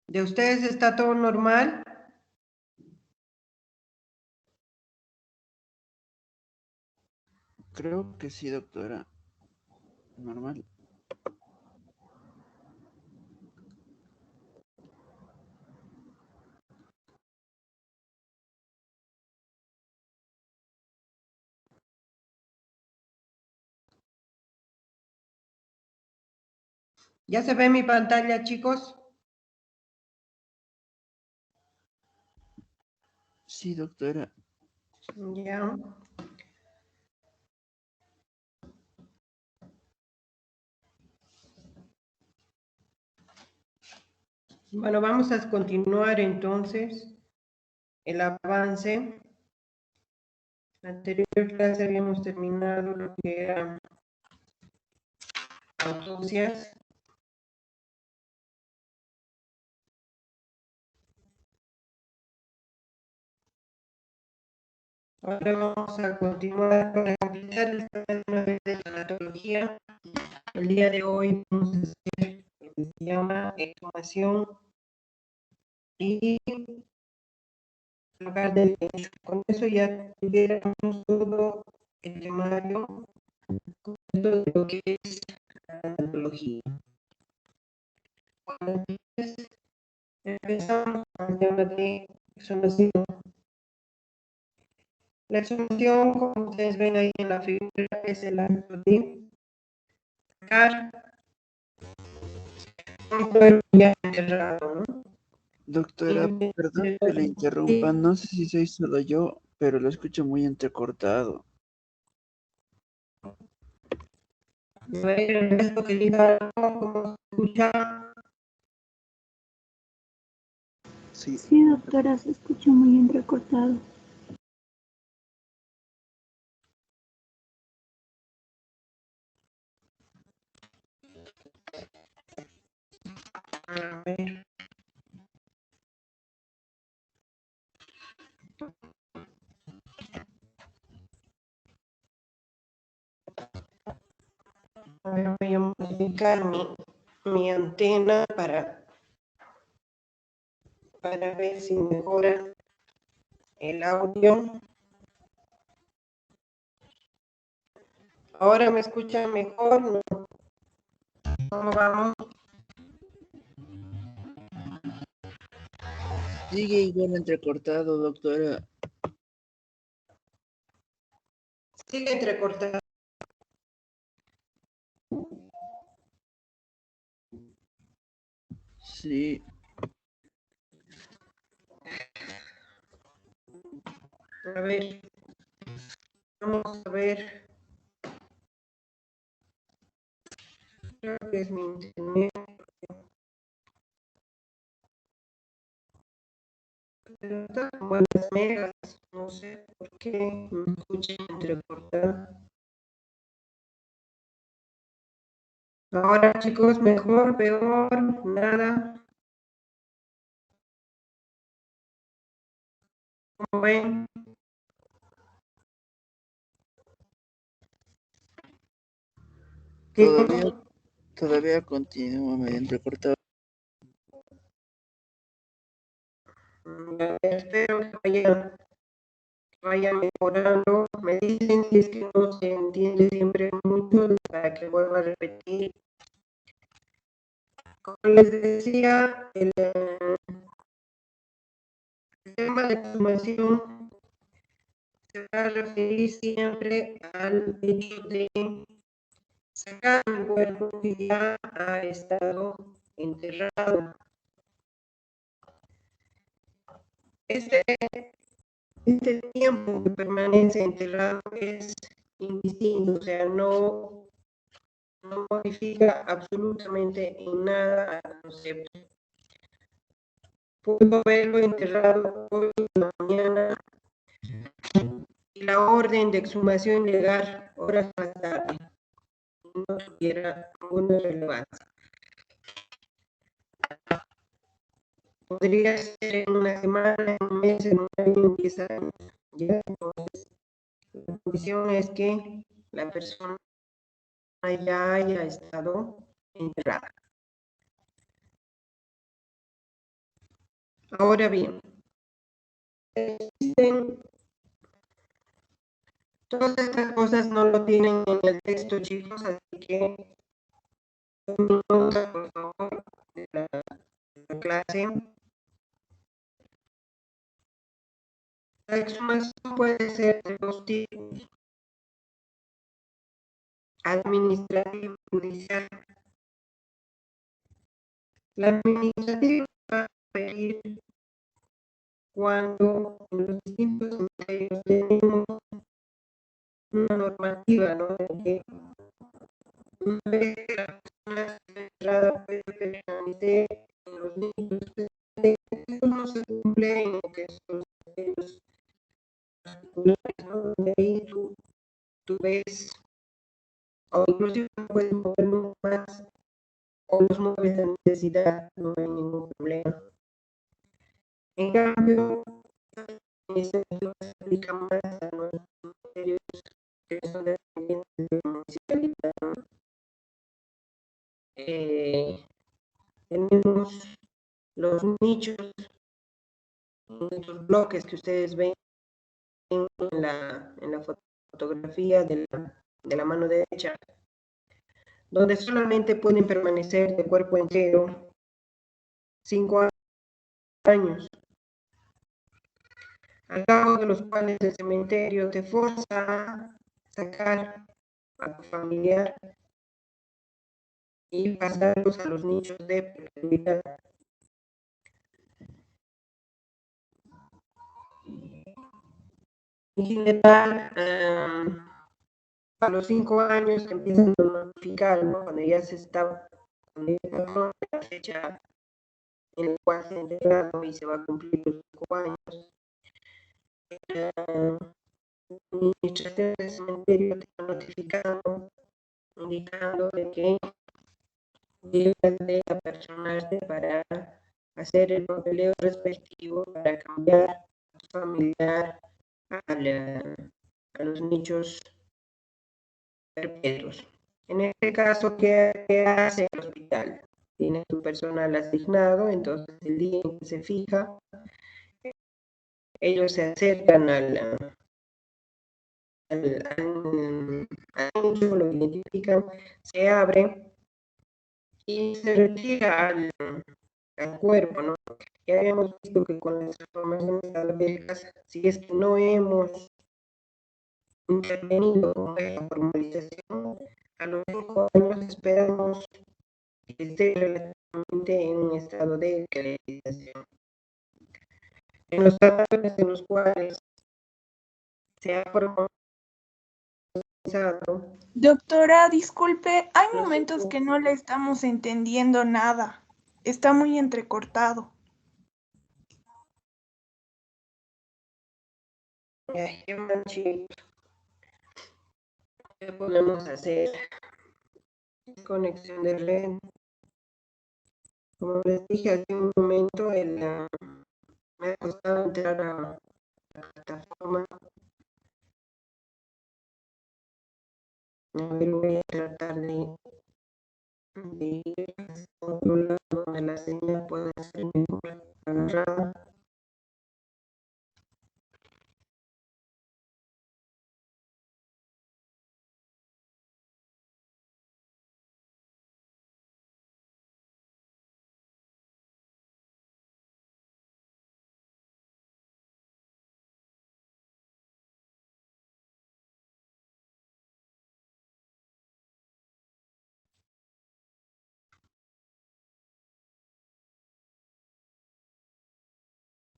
¿De ustedes está todo normal? Creo que sí, doctora. Normal. ¿Ya se ve mi pantalla, chicos? Sí, doctora. Ya. Bueno, vamos a continuar entonces el avance. La anterior clase habíamos terminado lo que eran autopsias. Ahora vamos a continuar para completar el tema de la tanatología. El día de hoy vamos a hacer lo que se llama exhumación y lugar del hecho. Con eso ya tuviéramos todo el temario de lo que es la tanatología. Bueno, entonces empezamos con el tema de exhumación. La exhumación, como ustedes ven ahí en la figura, es el acto de sacar un cuerpo ya enterrado, ¿no? Doctora, perdón que le interrumpa. No sé si soy solo yo, pero lo escucho muy entrecortado. A ver, el resto que diga cómo se escucha. Sí. Sí, doctora, se escucha muy entrecortado. A ver. A ver, voy a modificar mi antena para ver si mejora el audio. Ahora me escuchan mejor, ¿no? ¿Cómo vamos? Sigue igual entrecortado, doctora. Sigue entrecortado. Sí. A ver, vamos a ver. Creo que es mi internet. Pero está con buenas megas. No sé por qué me escuchan entrecortado. Ahora, chicos, mejor, peor, nada. ¿Cómo ven? Todavía continúa medio entrecortado. Espero que vaya mejorando. Me dicen si es que no se entiende siempre mucho para que vuelva a repetir. Como les decía, el tema de exhumación se va a referir siempre al hecho de sacar un cuerpo que ya ha estado enterrado. Este tiempo que permanece enterrado es indistinto, o sea, no modifica absolutamente en nada al concepto. Puedo verlo enterrado hoy en la mañana y la orden de exhumación llegar horas más tarde. No tuviera ninguna relevancia. Podría ser en una semana, en un mes, en un año, en 10 años. ¿Ya? Entonces, la condición es que la persona ya haya estado enterrada. Ahora bien, existen todas estas cosas, no lo tienen en el texto, chicos, así que tomen nota, por favor, de la clase. La exhumación puede ser de dos tipos: administrativo y judicial. La administrativa va a pedir cuando en los distintos cementerios tenemos una normativa, ¿no? De que una vez que la persona está enterrada puede permanecer en los nichos. Esto no se cumple en lo que son los particulares, ¿no? Donde ahí tú ves, o inclusive no puedes mover mucho más, o los mueves de necesidad, no hay ningún problema. En cambio, este se aplica más a los ministerios que son dependientes de la municipalidad, ¿no? Tenemos los nichos, los bloques que ustedes ven en la fotografía de la mano derecha, donde solamente pueden permanecer de cuerpo entero 5 años, al cabo de los cuales el cementerio te forza a sacar a tu familiar y pasarlos a los nichos de perpetuidad. En general, a los 5 años te empiezan a notificar, ¿no? Cuando ya pasó la fecha en la cual se ha integrado y se va a cumplir los 5 años, la administración del cementerio te está notificando, indicando de que debes de apersonarte para hacer el papeleo respectivo para cambiar a tu familiar a los nichos perpetuos. En este caso, ¿qué hace el hospital? Tiene tu personal asignado, entonces el día en que se fija, ellos se acercan al nicho, lo identifican, se abre y se retira al cuerpo, ¿no? Ya habíamos visto que con las transformaciones albéricas, si es que no hemos intervenido con esta formalización, a los 5 años esperamos que esté relativamente en un estado de calendarización. En los cadáveres en los cuales se ha formalizado. Doctora, disculpe, hay momentos que no le estamos entendiendo nada. Está muy entrecortado. ¿Qué podemos hacer? Conexión de red. Como les dije hace un momento, me ha costado entrar a la plataforma. A ver, voy a tratar de ir a otro lado donde la señal pueda ser mejor agarrada.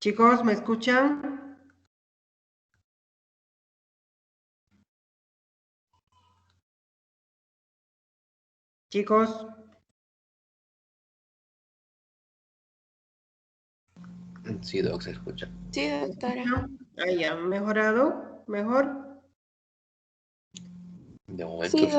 Chicos, ¿me escuchan? Chicos. Sí, Doc, se escucha. Sí, doctora. Ahí ya, ¿mejorado? ¿Mejor? De momento sí.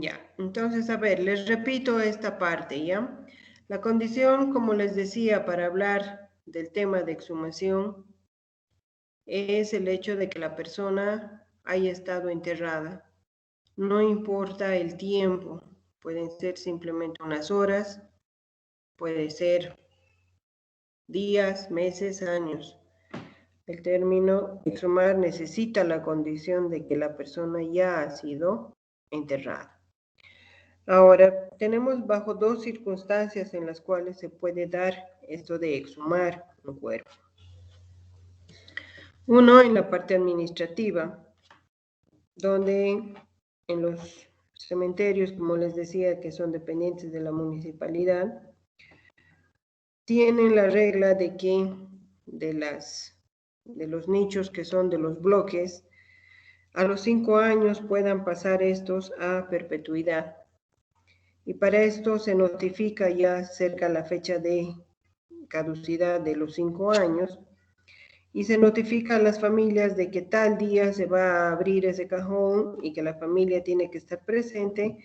Ya, entonces, a ver, les repito esta parte, ¿ya? La condición, como les decía, para hablar del tema de exhumación es el hecho de que la persona haya estado enterrada. No importa el tiempo, pueden ser simplemente unas horas, puede ser días, meses, años. El término exhumar necesita la condición de que la persona ya ha sido enterrada. Ahora, tenemos bajo dos circunstancias en las cuales se puede dar esto de exhumar un cuerpo. Uno, en la parte administrativa, donde en los cementerios, como les decía, que son dependientes de la municipalidad, tienen la regla de que de los nichos que son de los bloques, a los 5 años puedan pasar estos a perpetuidad. Y para esto se notifica ya cerca la fecha de caducidad de los 5 años y se notifica a las familias de que tal día se va a abrir ese cajón y que la familia tiene que estar presente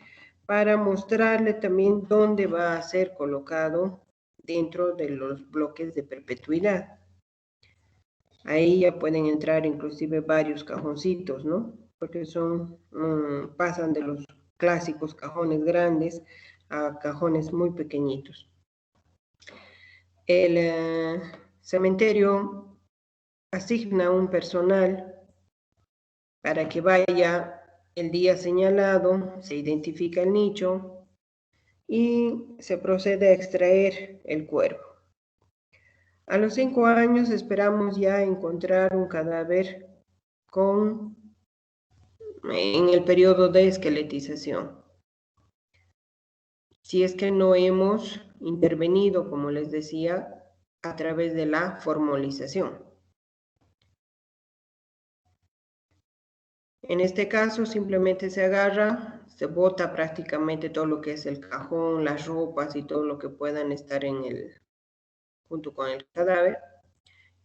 para mostrarle también dónde va a ser colocado dentro de los bloques de perpetuidad. Ahí ya pueden entrar inclusive varios cajoncitos, ¿no? Porque pasan de los clásicos cajones grandes a cajones muy pequeñitos. El cementerio asigna un personal para que vaya el día señalado, se identifica el nicho y se procede a extraer el cuerpo. A los 5 años esperamos ya encontrar un cadáver en el periodo de esqueletización. Si es que no hemos intervenido, como les decía, a través de la formalización. En este caso simplemente se agarra, se bota prácticamente todo lo que es el cajón, las ropas y todo lo que puedan estar junto con el cadáver.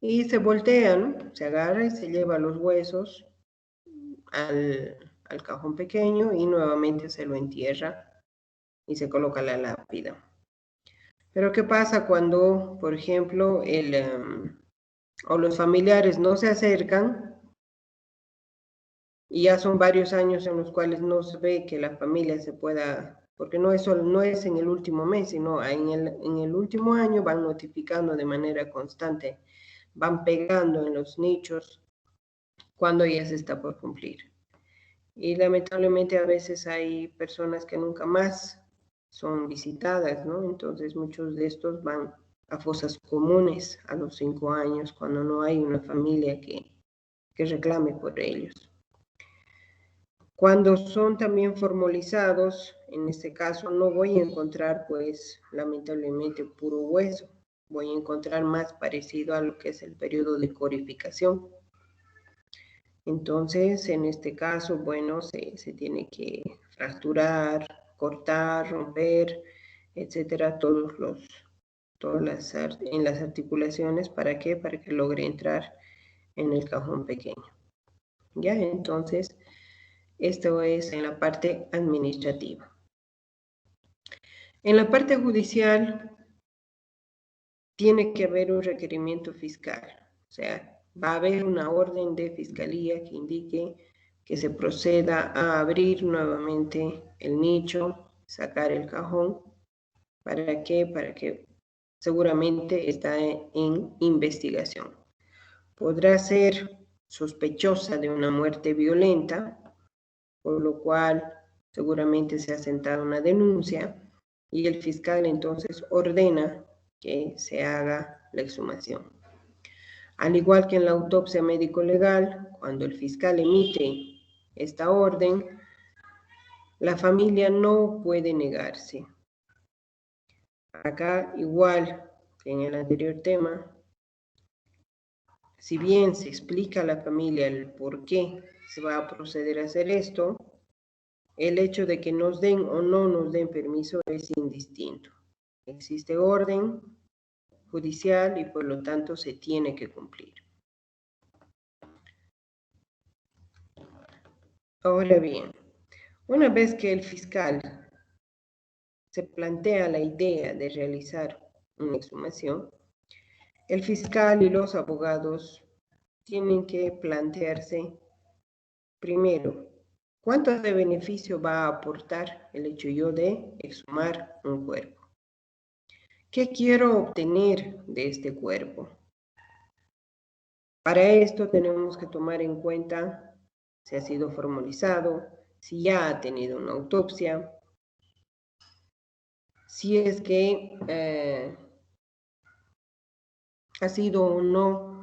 Y se voltea, ¿no? Se agarra y se lleva los huesos al cajón pequeño y nuevamente se lo entierra y se coloca la lápida. Pero ¿qué pasa cuando, por ejemplo, o los familiares no se acercan y ya son varios años en los cuales no se ve que la familia se pueda, porque no es en el último mes, sino en el último año van notificando de manera constante, van pegando en los nichos cuando ya se está por cumplir. Y lamentablemente a veces hay personas que nunca más son visitadas, ¿no? Entonces muchos de estos van a fosas comunes a los 5 años cuando no hay una familia que reclame por ellos. Cuando son también formalizados, en este caso no voy a encontrar pues lamentablemente puro hueso, voy a encontrar más parecido a lo que es el periodo de corificación. Entonces, en este caso, bueno, se tiene que fracturar, cortar, romper, etcétera, en las articulaciones. ¿Para qué? Para que logre entrar en el cajón pequeño. ¿Ya? Entonces, esto es en la parte administrativa. En la parte judicial, tiene que haber un requerimiento fiscal, o sea, va a haber una orden de fiscalía que indique que se proceda a abrir nuevamente el nicho, sacar el cajón. ¿Para qué? Para que seguramente está en investigación. Podrá ser sospechosa de una muerte violenta, por lo cual seguramente se ha sentado una denuncia y el fiscal entonces ordena que se haga la exhumación. Al igual que en la autopsia médico-legal, cuando el fiscal emite esta orden, la familia no puede negarse. Acá, igual que en el anterior tema, si bien se explica a la familia el por qué se va a proceder a hacer esto, el hecho de que nos den o no nos den permiso es indistinto. Existe orden judicial y por lo tanto se tiene que cumplir. Ahora bien, una vez que el fiscal se plantea la idea de realizar una exhumación, el fiscal y los abogados tienen que plantearse primero, ¿cuánto de beneficio va a aportar el hecho de exhumar un cuerpo? ¿Qué quiero obtener de este cuerpo? Para esto tenemos que tomar en cuenta si ha sido formalizado, si ya ha tenido una autopsia, si es que ha sido o no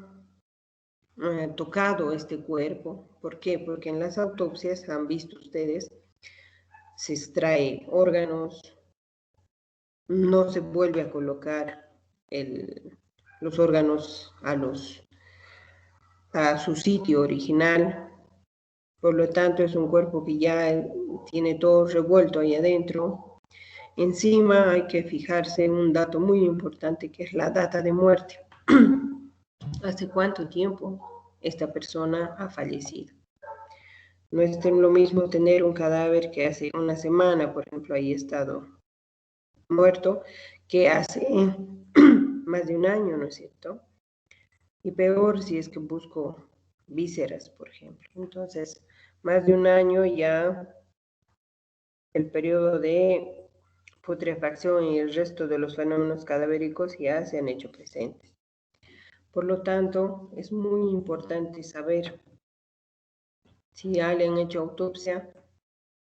tocado este cuerpo. ¿Por qué? Porque en las autopsias, han visto ustedes, se extrae órganos, no se vuelve a colocar los órganos a su sitio original. Por lo tanto, es un cuerpo que ya tiene todo revuelto ahí adentro. Encima hay que fijarse en un dato muy importante, que es la data de muerte. ¿Hace cuánto tiempo esta persona ha fallecido? No es lo mismo tener un cadáver que hace una semana, por ejemplo, ahí ha estado muerto, que hace más de un año, ¿no es cierto? Y peor si es que busco vísceras, por ejemplo. Entonces, más de un año ya el periodo de putrefacción y el resto de los fenómenos cadavéricos ya se han hecho presentes. Por lo tanto, es muy importante saber si ya le han hecho autopsia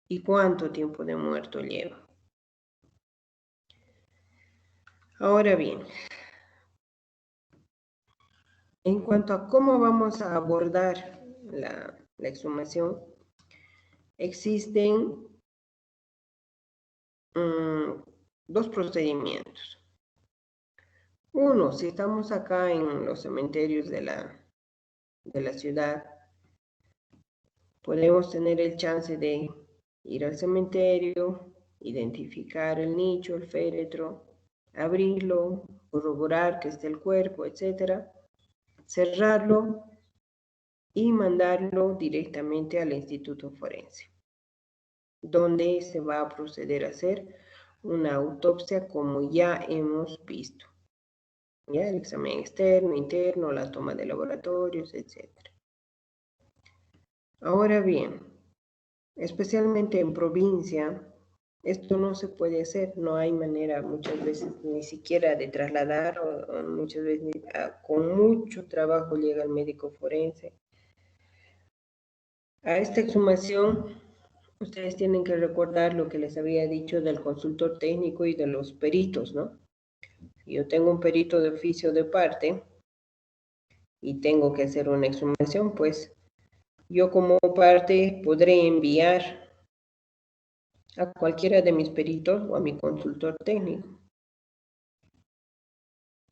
y cuánto tiempo de muerto lleva. Ahora bien, en cuanto a cómo vamos a abordar la exhumación, existen dos procedimientos. Uno, si estamos acá en los cementerios de la ciudad, podemos tener el chance de ir al cementerio, identificar el nicho, el féretro, abrirlo, corroborar que esté el cuerpo, etcétera, cerrarlo y mandarlo directamente al Instituto Forense, donde se va a proceder a hacer una autopsia como ya hemos visto. ¿Ya? El examen externo, interno, la toma de laboratorios, etc. Ahora bien, especialmente en provincia, esto no se puede hacer, no hay manera muchas veces ni siquiera de trasladar, o muchas veces con mucho trabajo llega el médico forense. A esta exhumación, ustedes tienen que recordar lo que les había dicho del consultor técnico y de los peritos, ¿no? Yo tengo un perito de oficio de parte y tengo que hacer una exhumación, pues yo como parte podré enviar a cualquiera de mis peritos o a mi consultor técnico.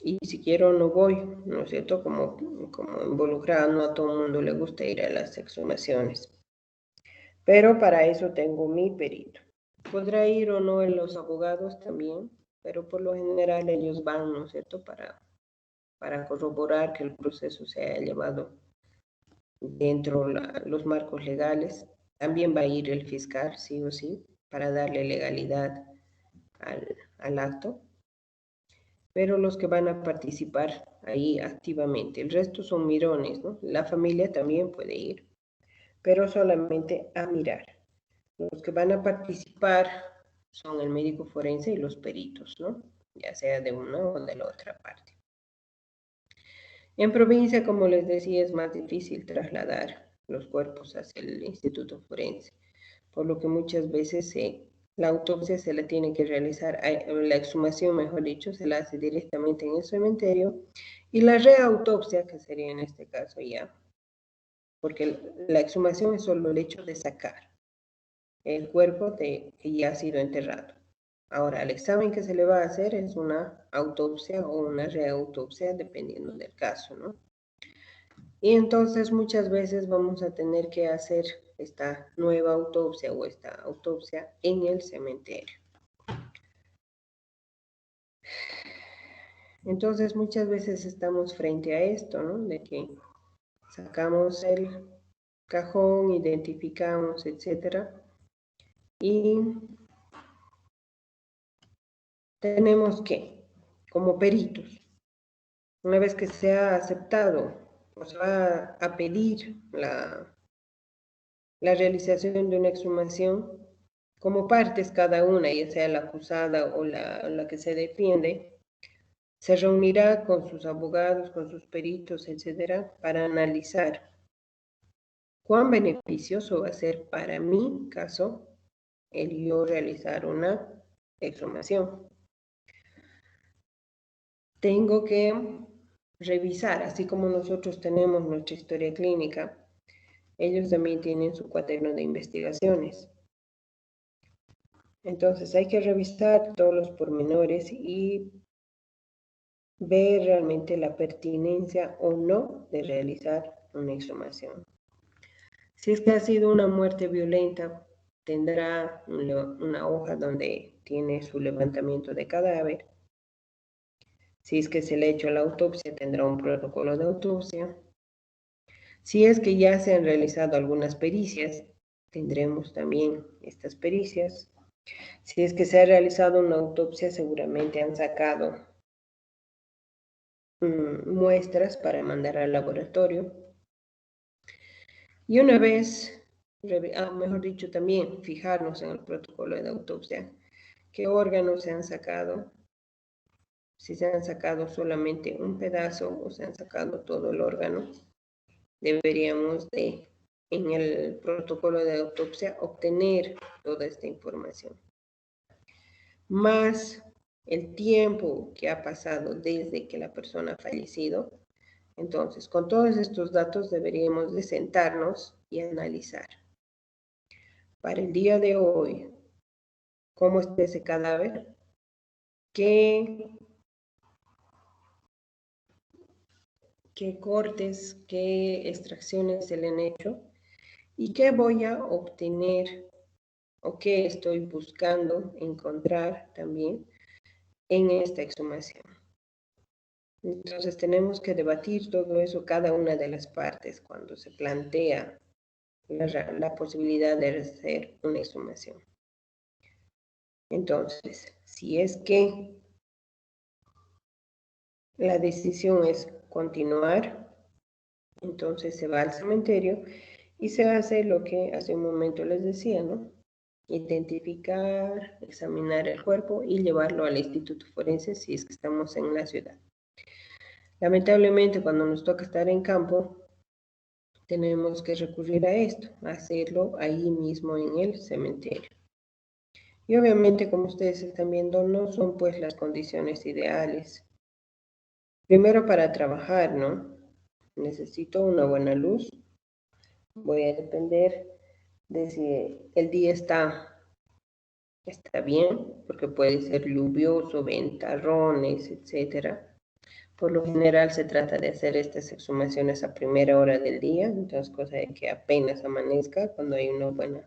Y si quiero no voy, ¿no es cierto? Como involucrado, no a todo el mundo le gusta ir a las exhumaciones. Pero para eso tengo mi perito. Podrá ir o no en los abogados también, pero por lo general ellos van, ¿no es cierto? Para corroborar que el proceso se haya llevado dentro los marcos legales. También va a ir el fiscal, sí o sí, para darle legalidad al acto. Pero los que van a participar ahí activamente, el resto son mirones, ¿no? La familia también puede ir, pero solamente a mirar. Los que van a participar son el médico forense y los peritos, ¿no? Ya sea de una o de la otra parte. En provincia, como les decía, es más difícil trasladar los cuerpos hacia el instituto forense, por lo que muchas veces la autopsia se la tiene que realizar, la exhumación, mejor dicho, se la hace directamente en el cementerio, y la reautopsia, que sería en este caso ya, porque la exhumación es solo el hecho de sacar el cuerpo que ya ha sido enterrado. Ahora, el examen que se le va a hacer es una autopsia o una reautopsia, dependiendo del caso, ¿no? Y entonces muchas veces vamos a tener que hacer esta nueva autopsia o esta autopsia en el cementerio. Entonces muchas veces estamos frente a esto, ¿no? De que sacamos el cajón, identificamos, etcétera, y tenemos que, como peritos, una vez que se ha aceptado o se va a pedir la realización de una exhumación, como partes cada una, ya sea la acusada o la que se defiende, Se reunirá con sus abogados, con sus peritos, etcétera, para analizar cuán beneficioso va a ser para mi caso el yo realizar una exhumación. Tengo que revisar, así como nosotros tenemos nuestra historia clínica, ellos también tienen su cuaderno de investigaciones. Entonces hay que revisar todos los pormenores y ver realmente la pertinencia o no de realizar una exhumación. Si es que ha sido una muerte violenta, tendrá una hoja donde tiene su levantamiento de cadáver. Si es que se le ha hecho la autopsia, tendrá un protocolo de autopsia. Si es que ya se han realizado algunas pericias, tendremos también estas pericias. Si es que se ha realizado una autopsia, seguramente han sacado muestras para mandar al laboratorio. Y una vez, mejor dicho, también fijarnos en el protocolo de autopsia, qué órganos se han sacado, si se han sacado solamente un pedazo o se han sacado todo el órgano. Deberíamos en el protocolo de autopsia, obtener toda esta información. Más el tiempo que ha pasado desde que la persona ha fallecido. Entonces, con todos estos datos deberíamos de sentarnos y analizar. Para el día de hoy, ¿cómo está ese cadáver? ¿Qué cortes, qué extracciones se le han hecho? ¿Y qué voy a obtener o qué estoy buscando encontrar también en esta exhumación? Entonces tenemos que debatir todo eso, cada una de las partes, cuando se plantea la posibilidad de hacer una exhumación. Entonces, si es que la decisión es continuar, entonces se va al cementerio y se hace lo que hace un momento les decía, ¿no? Identificar, examinar el cuerpo y llevarlo al Instituto Forense si es que estamos en la ciudad. Lamentablemente, cuando nos toca estar en campo, tenemos que recurrir a esto, hacerlo ahí mismo en el cementerio. Y obviamente, como ustedes están viendo, no son pues las condiciones ideales. Primero, para trabajar, ¿no? Necesito una buena luz. Voy a depender de si el día está bien, porque puede ser lluvioso, ventarrones, etcétera. Por lo general se trata de hacer estas exhumaciones a primera hora del día, entonces cosa de que apenas amanezca, cuando hay una buena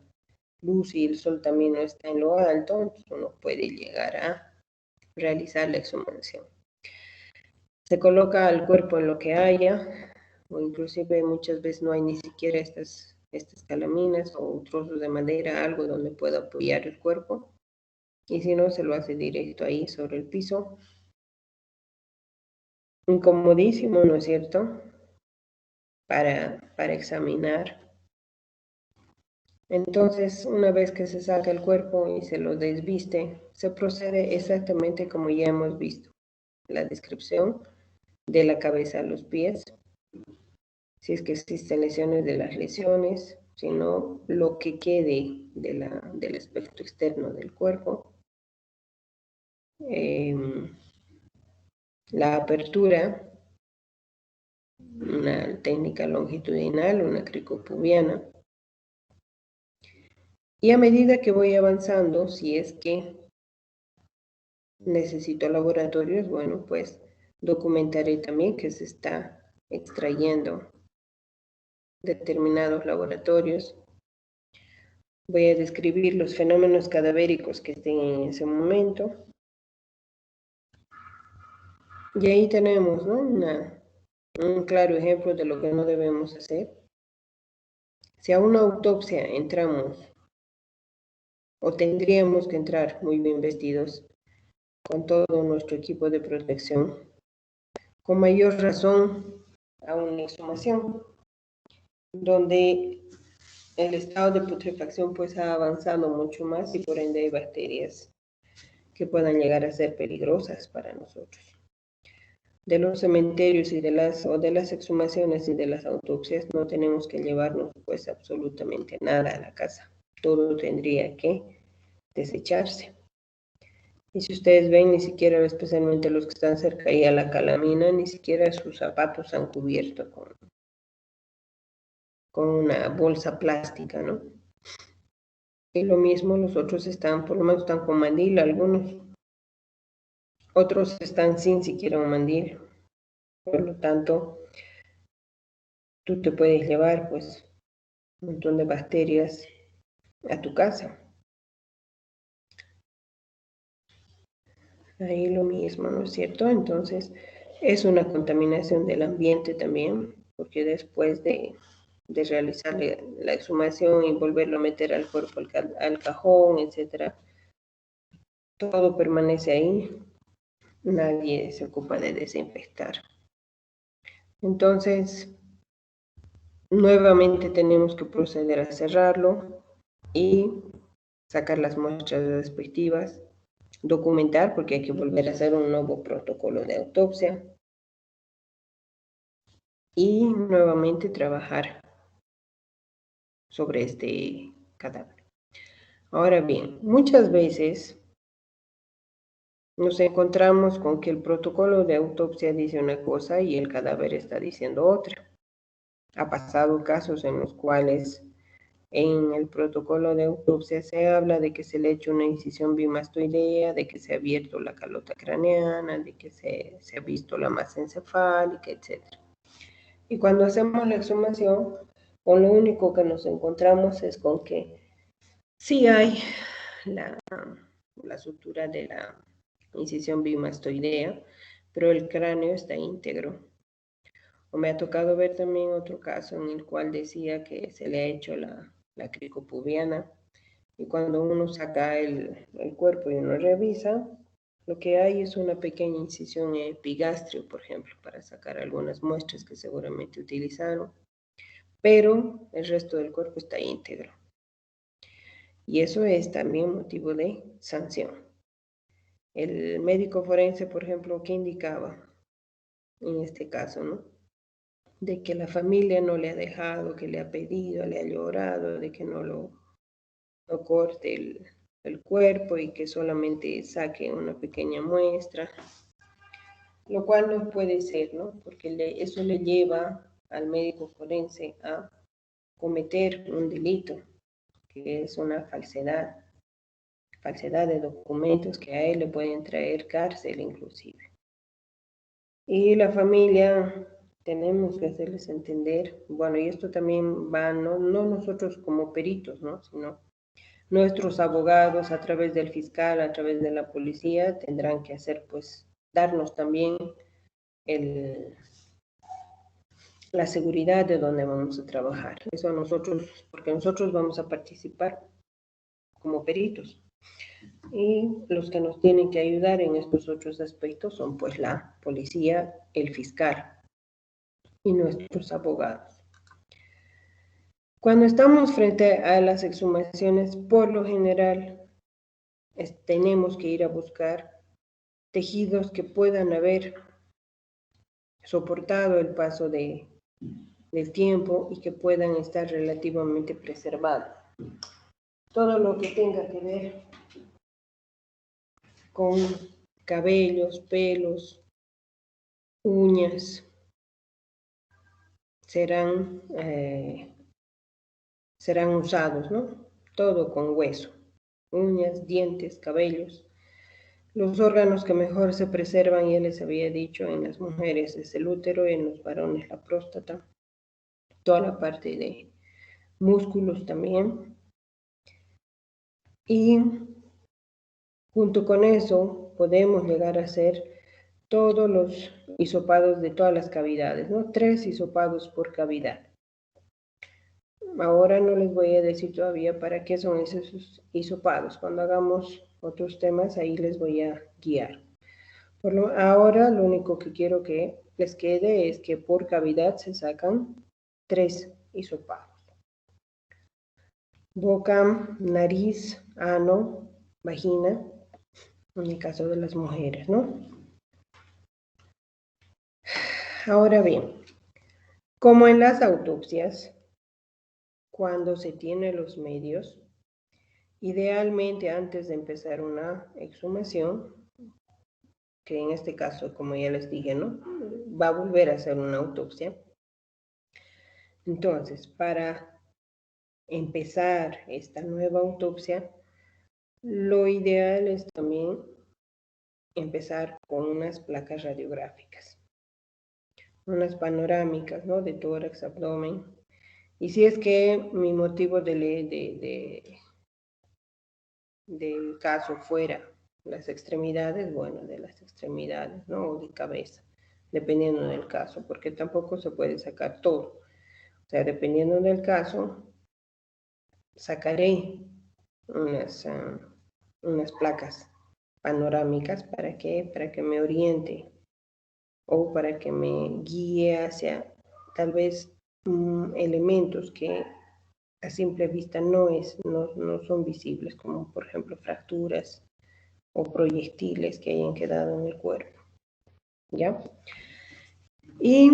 luz y el sol también no está en lo alto, entonces uno puede llegar a realizar la exhumación. Se coloca al cuerpo en lo que haya, o inclusive muchas veces no hay ni siquiera estas calaminas o trozos de madera, algo donde pueda apoyar el cuerpo, y si no, se lo hace directo ahí sobre el piso. Incomodísimo, ¿no es cierto?, para examinar. Entonces, una vez que se saca el cuerpo y se lo desviste, se procede exactamente como ya hemos visto. La descripción de la cabeza a los pies, si es que existen lesiones de las lesiones, si no, lo que quede del aspecto externo del cuerpo. La apertura, una técnica longitudinal, una cricopubiana. Y a medida que voy avanzando, si es que necesito laboratorios, bueno, pues documentaré también que se está extrayendo determinados laboratorios. Voy a describir los fenómenos cadavéricos que estén en ese momento. Y ahí tenemos, ¿no?, un claro ejemplo de lo que no debemos hacer. Si a una autopsia entramos, o tendríamos que entrar muy bien vestidos, con todo nuestro equipo de protección, con mayor razón a una exhumación, donde el estado de putrefacción pues ha avanzado mucho más y por ende hay bacterias que puedan llegar a ser peligrosas para nosotros. de los cementerios y de las exhumaciones y de las autopsias no tenemos que llevarnos pues absolutamente nada a la casa. Todo tendría que desecharse. Y si ustedes ven, ni siquiera, especialmente los que están cerca ahí a la calamina, ni siquiera sus zapatos han cubierto con una bolsa plástica, ¿no? Y lo mismo los otros están, por lo menos están con mandil, algunos. Otros están sin siquiera un mandil. Por lo tanto, tú te puedes llevar pues un montón de bacterias a tu casa. Ahí lo mismo, ¿no es cierto? Entonces, es una contaminación del ambiente también, porque después de realizar la exhumación y volverlo a meter al cuerpo, al cajón, etcétera, todo permanece ahí. Nadie se ocupa de desinfectar. Entonces, nuevamente tenemos que proceder a cerrarlo y sacar las muestras respectivas, documentar porque hay que volver a hacer un nuevo protocolo de autopsia y nuevamente trabajar sobre este cadáver. Ahora bien, muchas veces nos encontramos con que el protocolo de autopsia dice una cosa y el cadáver está diciendo otra. Ha pasado casos en los cuales en el protocolo de autopsia se habla de que se le ha hecho una incisión bimastoidea, de que se ha abierto la calota craneana, de que se ha visto la masa encefálica, etc. Y cuando hacemos la exhumación, con lo único que nos encontramos es con que sí hay la sutura de la incisión bimastoidea, pero el cráneo está íntegro. O me ha tocado ver también otro caso en el cual decía que se le ha hecho la cricopubiana y cuando uno saca el cuerpo y uno revisa, lo que hay es una pequeña incisión en epigastrio, por ejemplo, para sacar algunas muestras que seguramente utilizaron, pero el resto del cuerpo está íntegro. Y eso es también motivo de sanción. El médico forense, por ejemplo, ¿qué indicaba en este caso, no? De que la familia no le ha dejado, que le ha pedido, le ha llorado, de que no corte el cuerpo y que solamente saque una pequeña muestra, lo cual no puede ser, ¿no? Porque eso le lleva al médico forense a cometer un delito, que es una falsedad de documentos que a él le pueden traer cárcel inclusive. Y la familia tenemos que hacerles entender, bueno, y esto también va, no nosotros como peritos, ¿no? Sino nuestros abogados a través del fiscal, a través de la policía, tendrán que hacer, pues, darnos también la seguridad de dónde vamos a trabajar. Eso a nosotros, porque nosotros vamos a participar como peritos. Y los que nos tienen que ayudar en estos otros aspectos son pues la policía, el fiscal y nuestros abogados. Cuando estamos frente a las exhumaciones, por lo general, tenemos que ir a buscar tejidos que puedan haber soportado el paso del tiempo y que puedan estar relativamente preservados. Todo lo que tenga que ver con cabellos, pelos, uñas, serán usados, ¿no? Todo con hueso, uñas, dientes, cabellos. Los órganos que mejor se preservan, ya les había dicho, en las mujeres es el útero y en los varones la próstata. Toda la parte de músculos también. Y junto con eso podemos llegar a hacer todos los hisopados de todas las cavidades, ¿no? 3 hisopados por cavidad. Ahora no les voy a decir todavía para qué son esos hisopados. Cuando hagamos otros temas, ahí les voy a guiar. Ahora lo único que quiero que les quede es que por cavidad se sacan 3 hisopados. Boca, nariz, ano, vagina, en el caso de las mujeres, ¿no? Ahora bien, como en las autopsias, cuando se tiene los medios, idealmente antes de empezar una exhumación, que en este caso, como ya les dije, ¿no? Va a volver a hacer una autopsia. Entonces, para empezar esta nueva autopsia, lo ideal es también empezar con unas placas radiográficas, unas panorámicas, ¿no? De tórax, abdomen. Y si es que mi motivo del caso fuera las extremidades, bueno, de las extremidades, ¿no? O de cabeza, dependiendo del caso, porque tampoco se puede sacar todo. O sea, dependiendo del caso, sacaré unas placas panorámicas para que me oriente o para que me guíe hacia tal vez elementos que a simple vista no son visibles, como por ejemplo fracturas o proyectiles que hayan quedado en el cuerpo, ¿ya? Y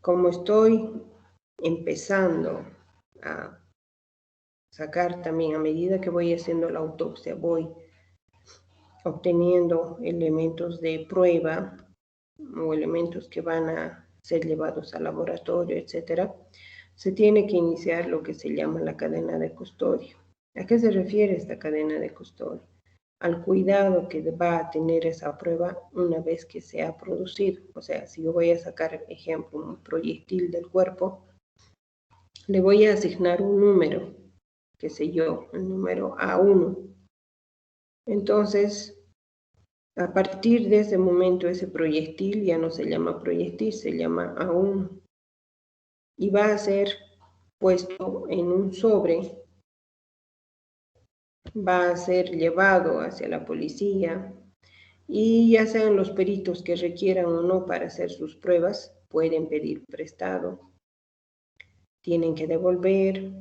como estoy empezando a sacar también, a medida que voy haciendo la autopsia, voy obteniendo elementos de prueba o elementos que van a ser llevados al laboratorio, etcétera, se tiene que iniciar lo que se llama la cadena de custodia. ¿A qué se refiere esta cadena de custodia? Al cuidado que va a tener esa prueba una vez que se ha producido. O sea, si yo voy a sacar, ejemplo, un proyectil del cuerpo, le voy a asignar un número, qué sé yo, el número A1. Entonces, a partir de ese momento, ese proyectil ya no se llama proyectil, se llama A1. Y va a ser puesto en un sobre, va a ser llevado hacia la policía y ya sean los peritos que requieran o no para hacer sus pruebas, pueden pedir prestado, tienen que devolver,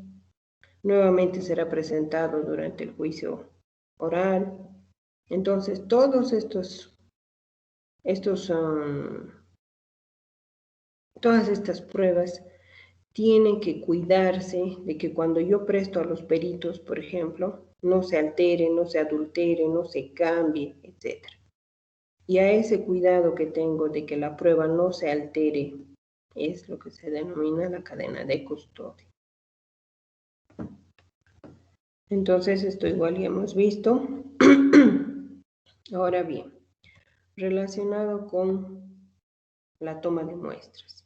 nuevamente será presentado durante el juicio oral. Entonces, todas estas pruebas tienen que cuidarse de que cuando yo presto a los peritos, por ejemplo, no se altere, no se adultere, no se cambie, etc. Y a ese cuidado que tengo de que la prueba no se altere es lo que se denomina la cadena de custodia. Entonces, esto igual ya hemos visto. Ahora bien, relacionado con la toma de muestras.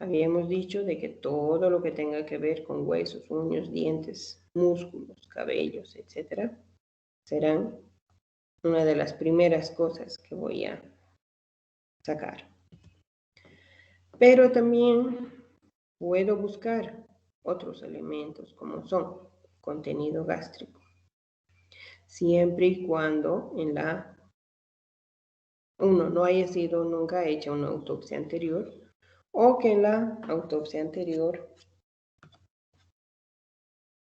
Habíamos dicho de que todo lo que tenga que ver con huesos, uñas, dientes, músculos, cabellos, etc., serán una de las primeras cosas que voy a sacar. Pero también puedo buscar otros elementos como son contenido gástrico, siempre y cuando uno no haya sido nunca hecha una autopsia anterior o que en la autopsia anterior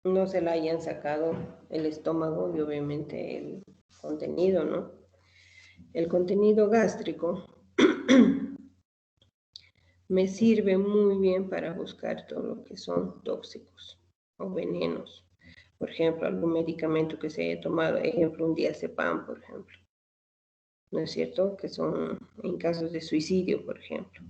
no se la hayan sacado el estómago y obviamente el contenido, ¿no? El contenido gástrico me sirve muy bien para buscar todo lo que son tóxicos o venenos. Por ejemplo, algún medicamento que se haya tomado, ejemplo, un diazepam, por ejemplo. ¿No es cierto? Que son en casos de suicidio, por ejemplo.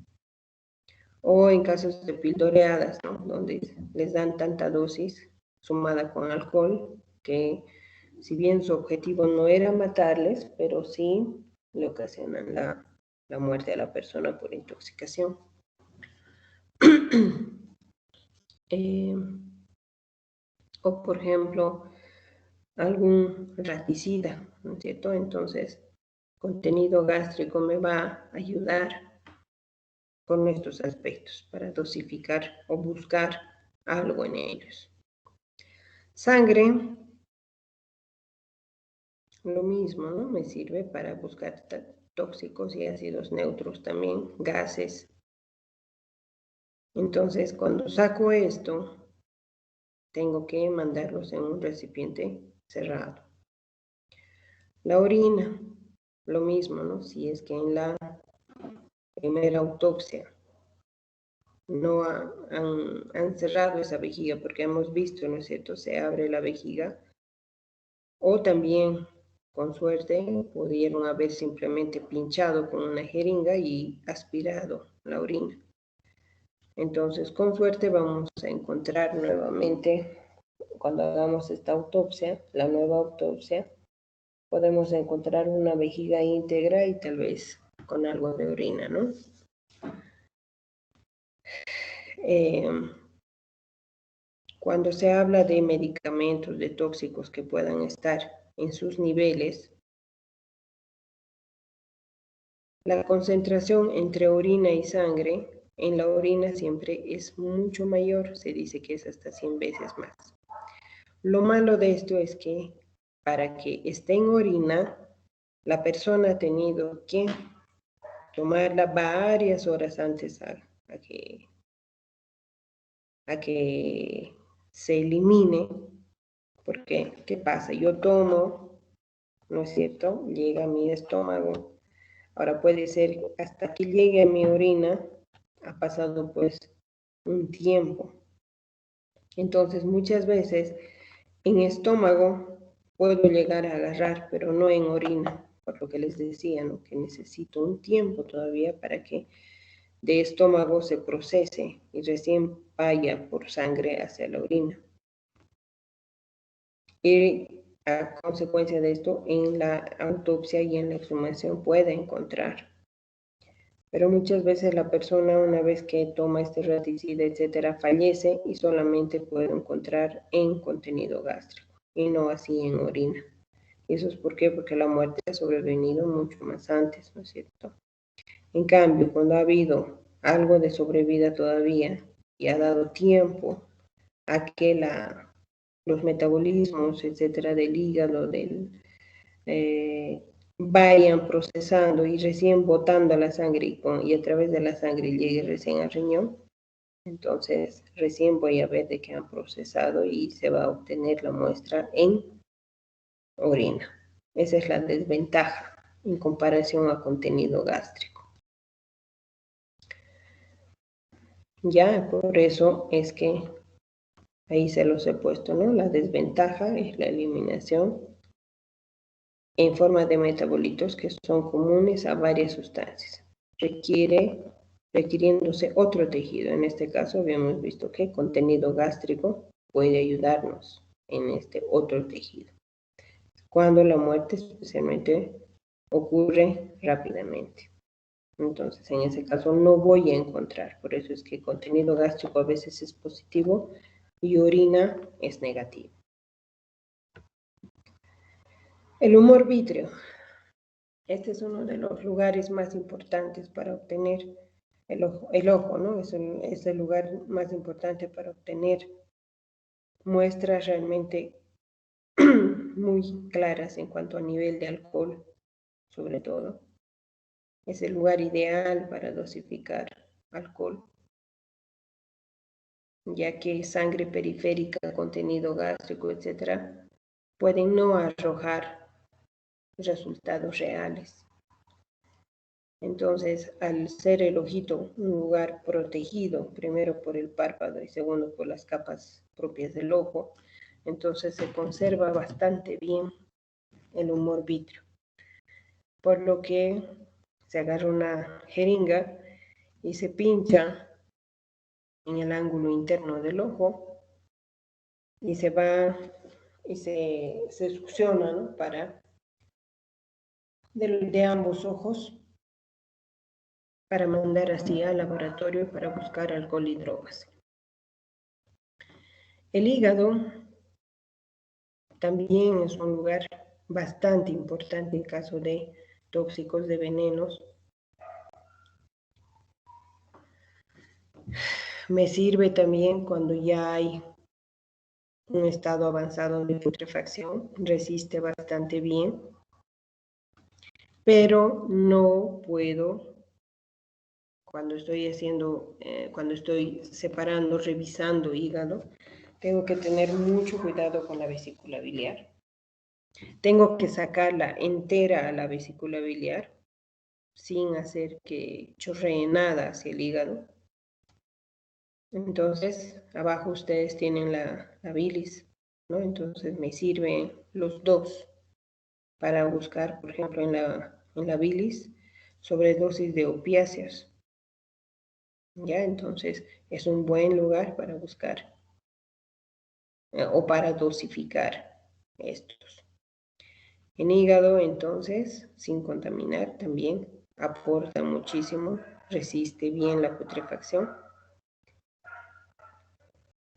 O en casos de pildoreadas, ¿no? Donde les dan tanta dosis sumada con alcohol que si bien su objetivo no era matarles, pero sí le ocasionan la muerte a la persona por intoxicación. O por ejemplo, algún raticida, ¿no es cierto? Entonces, contenido gástrico me va a ayudar con estos aspectos para dosificar o buscar algo en ellos. Sangre, lo mismo, ¿no? Me sirve para buscar tóxicos y ácidos neutros también, gases. Entonces, cuando saco esto, tengo que mandarlos en un recipiente cerrado. La orina, lo mismo, ¿no? Si es que en la primera autopsia no han cerrado esa vejiga, porque hemos visto, ¿no es cierto?, se abre la vejiga, o también, con suerte, pudieron haber simplemente pinchado con una jeringa y aspirado la orina. Entonces, con suerte vamos a encontrar nuevamente, cuando hagamos esta autopsia, la nueva autopsia, podemos encontrar una vejiga íntegra y tal vez con algo de orina, ¿no? Cuando se habla de medicamentos, de tóxicos que puedan estar en sus niveles, la concentración entre orina y sangre en la orina siempre es mucho mayor, se dice que es hasta 100 veces más. Lo malo de esto es que para que esté en orina, la persona ha tenido que tomarla varias horas antes a que se elimine, porque ¿qué pasa? Yo tomo, ¿no es cierto? Llega a mi estómago. Ahora puede ser hasta que llegue a mi orina, ha pasado pues un tiempo. Entonces muchas veces en estómago puedo llegar a agarrar, pero no en orina, por lo que les decía, ¿no? Que necesito un tiempo todavía para que de estómago se procese y recién vaya por sangre hacia la orina. Y a consecuencia de esto, en la autopsia y en la exhumación puede encontrar. Pero muchas veces la persona, una vez que toma este raticida, etcétera, fallece y solamente puede encontrar en contenido gástrico y no así en orina. ¿Y eso es por qué? Porque la muerte ha sobrevenido mucho más antes, ¿no es cierto? En cambio, cuando ha habido algo de sobrevida todavía y ha dado tiempo a que los metabolismos, etcétera, del hígado, vayan procesando y recién botando la sangre y a través de la sangre llegue recién al riñón, entonces recién voy a ver de qué han procesado y se va a obtener la muestra en orina. Esa es la desventaja en comparación a contenido gástrico. Ya, por eso es que ahí se los he puesto, ¿no? La desventaja es la eliminación en forma de metabolitos que son comunes a varias sustancias. Requiriéndose otro tejido. En este caso habíamos visto que contenido gástrico puede ayudarnos en este otro tejido. Cuando la muerte especialmente ocurre rápidamente. Entonces, en ese caso no voy a encontrar. Por eso es que contenido gástrico a veces es positivo y orina es negativo. El humor vítreo. Este es uno de los lugares más importantes para obtener el ojo, ¿no? Es el lugar más importante para obtener muestras realmente muy claras en cuanto a nivel de alcohol, sobre todo. Es el lugar ideal para dosificar alcohol, ya que sangre periférica, contenido gástrico, etcétera, pueden no arrojar resultados reales. Entonces, al ser el ojito un lugar protegido, primero por el párpado y segundo por las capas propias del ojo, entonces se conserva bastante bien el humor vítreo. Por lo que se agarra una jeringa y se pincha en el ángulo interno del ojo y se va y se succiona, ¿no? De ambos ojos, para mandar así al laboratorio para buscar alcohol y drogas. El hígado también es un lugar bastante importante en caso de tóxicos, de venenos. Me sirve también cuando ya hay un estado avanzado de putrefacción, resiste bastante bien, pero no puedo, cuando estoy separando, revisando hígado, tengo que tener mucho cuidado con la vesícula biliar. Tengo que sacarla entera a la vesícula biliar sin hacer que chorree nada hacia el hígado. Entonces, abajo ustedes tienen la bilis, ¿no? Entonces me sirven los dos para buscar, por ejemplo, en la bilis, sobredosis de opiáceos. ¿Ya? Entonces, es un buen lugar para buscar o para dosificar estos. En hígado, entonces, sin contaminar, también aporta muchísimo, resiste bien la putrefacción.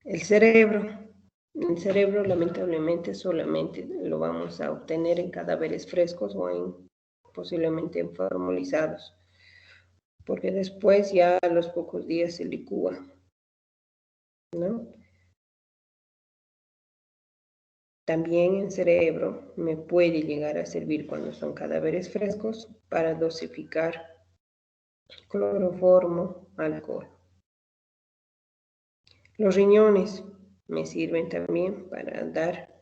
El cerebro lamentablemente solamente lo vamos a obtener en cadáveres frescos o posiblemente en formalizados, porque después ya a los pocos días se licúa, ¿no? También el cerebro me puede llegar a servir cuando son cadáveres frescos para dosificar cloroformo, alcohol. Los riñones me sirven también para dar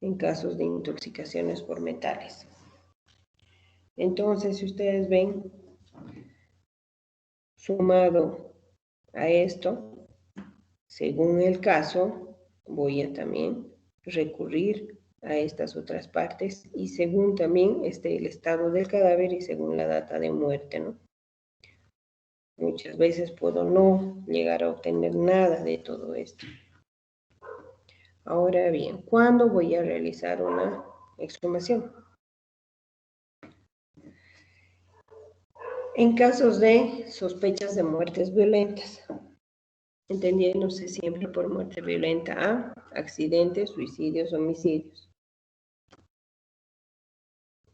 en casos de intoxicaciones por metales. Entonces, si ustedes ven, sumado a esto, según el caso, voy a también recurrir a estas otras partes y según también el estado del cadáver y según la data de muerte, ¿no? Muchas veces puedo no llegar a obtener nada de todo esto. Ahora bien, ¿cuándo voy a realizar una exhumación? En casos de sospechas de muertes violentas, entendiéndose siempre por muerte violenta a accidentes, suicidios, homicidios.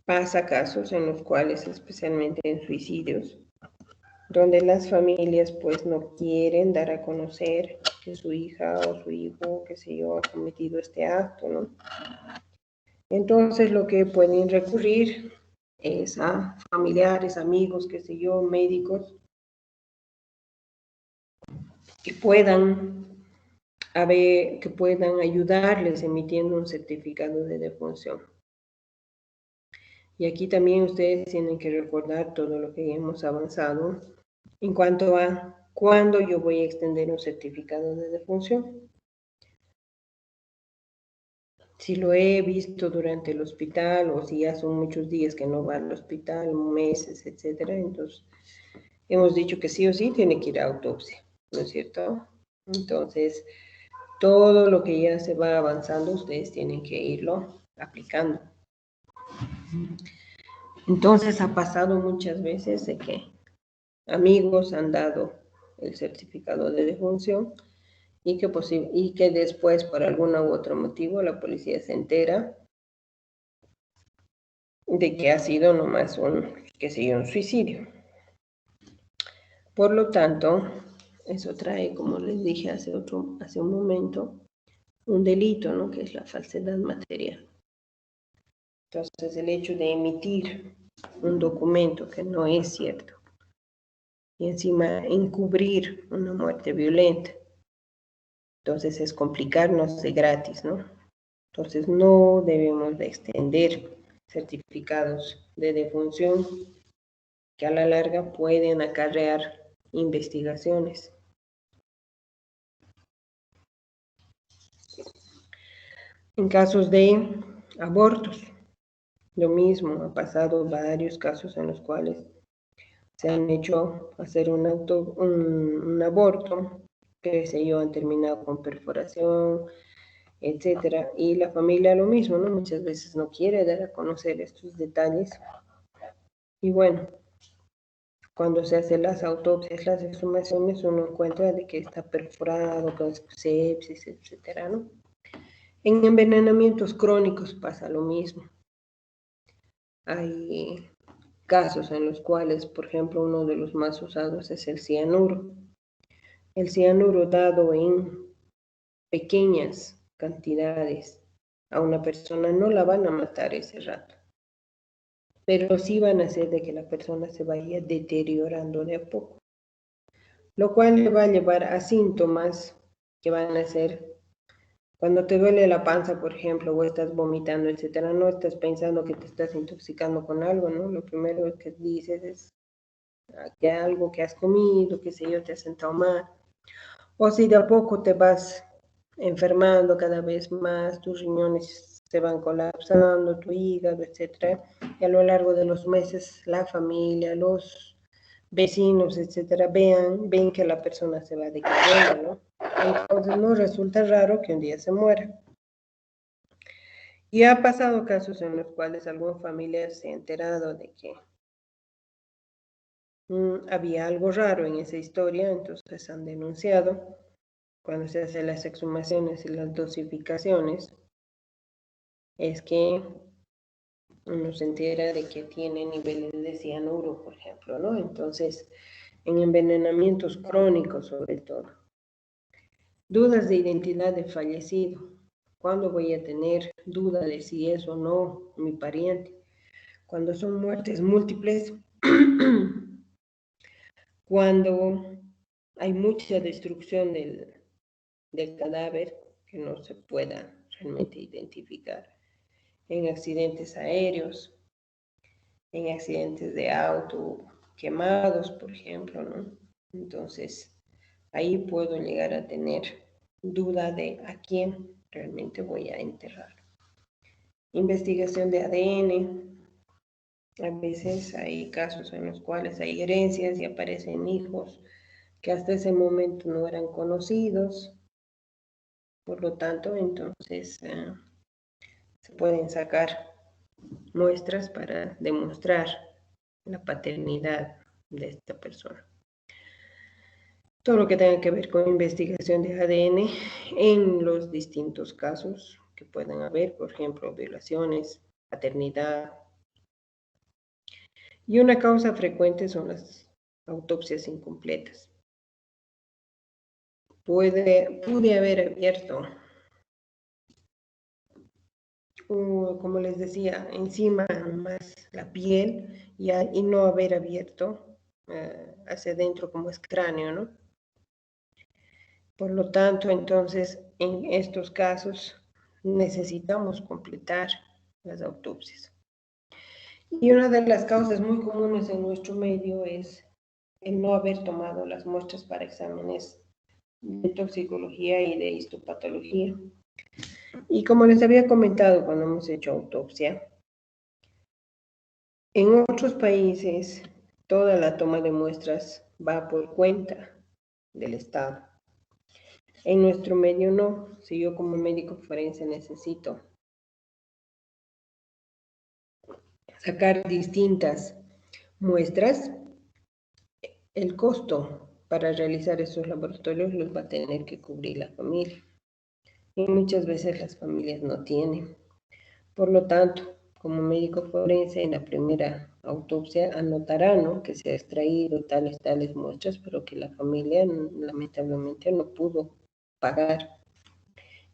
Pasa casos en los cuales, especialmente en suicidios, donde las familias pues no quieren dar a conocer que su hija o su hijo, qué sé yo, ha cometido este acto, ¿no? Entonces lo que pueden recurrir es a familiares, amigos, qué sé yo, médicos, que puedan ayudarles emitiendo un certificado de defunción. Y aquí también ustedes tienen que recordar todo lo que hemos avanzado en cuanto a cuándo yo voy a extender un certificado de defunción. Si lo he visto durante el hospital o si ya son muchos días que no va al hospital, meses, etcétera, entonces hemos dicho que sí o sí tiene que ir a autopsia, ¿no es cierto? Entonces, todo lo que ya se va avanzando, ustedes tienen que irlo aplicando. Entonces, ha pasado muchas veces de que amigos han dado el certificado de defunción y que después, por algún u otro motivo, la policía se entera de que ha sido nomás un suicidio. Por lo tanto, eso trae, como les dije hace un momento, un delito, ¿no? Que es la falsedad material. Entonces, el hecho de emitir un documento que no es cierto y encima encubrir una muerte violenta, entonces es complicarnos de gratis, ¿no? Entonces, no debemos de extender certificados de defunción que a la larga pueden acarrear investigaciones. En casos de abortos, lo mismo, ha pasado varios casos en los cuales se han hecho hacer un aborto, qué sé yo, han terminado con perforación, etcétera, y la familia lo mismo, ¿no? Muchas veces no quiere dar a conocer estos detalles. Y bueno, cuando se hacen las autopsias, las exhumaciones, uno encuentra de que está perforado, con sepsis, etcétera, ¿no? En envenenamientos crónicos pasa lo mismo. Hay casos en los cuales, por ejemplo, uno de los más usados es el cianuro. El cianuro dado en pequeñas cantidades a una persona no la van a matar ese rato, pero sí van a hacer de que la persona se vaya deteriorando de a poco, lo cual le va a llevar a síntomas que van a ser Cuando te duele la panza, por ejemplo, o estás vomitando, etcétera, no estás pensando que te estás intoxicando con algo, ¿no? Lo primero que dices es que algo que has comido, qué sé yo, te has sentado mal. O si de a poco te vas enfermando cada vez más, tus riñones se van colapsando, tu hígado, etcétera, y a lo largo de los meses la familia, los vecinos, etcétera, ven que la persona se va decayendo, ¿no? Entonces no resulta raro que un día se muera. Y ha pasado casos en los cuales algún familiar se ha enterado de que había algo raro en esa historia, entonces han denunciado. Cuando se hacen las exhumaciones y las dosificaciones, es que uno se entera de que tiene niveles de cianuro, por ejemplo, ¿no? Entonces, en envenenamientos crónicos sobre todo. Dudas de identidad del fallecido. ¿Cuándo voy a tener duda de si es o no mi pariente? Cuando son muertes múltiples, cuando hay mucha destrucción del cadáver que no se pueda realmente identificar, en accidentes aéreos, en accidentes de auto, quemados, por ejemplo, ¿no? Entonces, ahí puedo llegar a tener duda de a quién realmente voy a enterrar. Investigación de ADN. A veces hay casos en los cuales hay herencias y aparecen hijos que hasta ese momento no eran conocidos. Por lo tanto, entonces se pueden sacar muestras para demostrar la paternidad de esta persona. Todo lo que tenga que ver con investigación de ADN en los distintos casos que puedan haber, por ejemplo, violaciones, paternidad. Y una causa frecuente son las autopsias incompletas. Pude haber abierto, como les decía, encima más la piel y no haber abierto hacia adentro como es cráneo, ¿no? Por lo tanto, entonces, en estos casos necesitamos completar las autopsias. Y una de las causas muy comunes en nuestro medio es el no haber tomado las muestras para exámenes de toxicología y de histopatología. Y como les había comentado cuando hemos hecho autopsia, en otros países toda la toma de muestras va por cuenta del Estado. En nuestro medio no. Si yo como médico forense necesito sacar distintas muestras, el costo para realizar esos laboratorios los va a tener que cubrir la familia. Y muchas veces las familias no tienen. Por lo tanto, como médico forense, en la primera autopsia anotará, ¿no?, que se ha extraído tales muestras, pero que la familia lamentablemente no pudo pagar.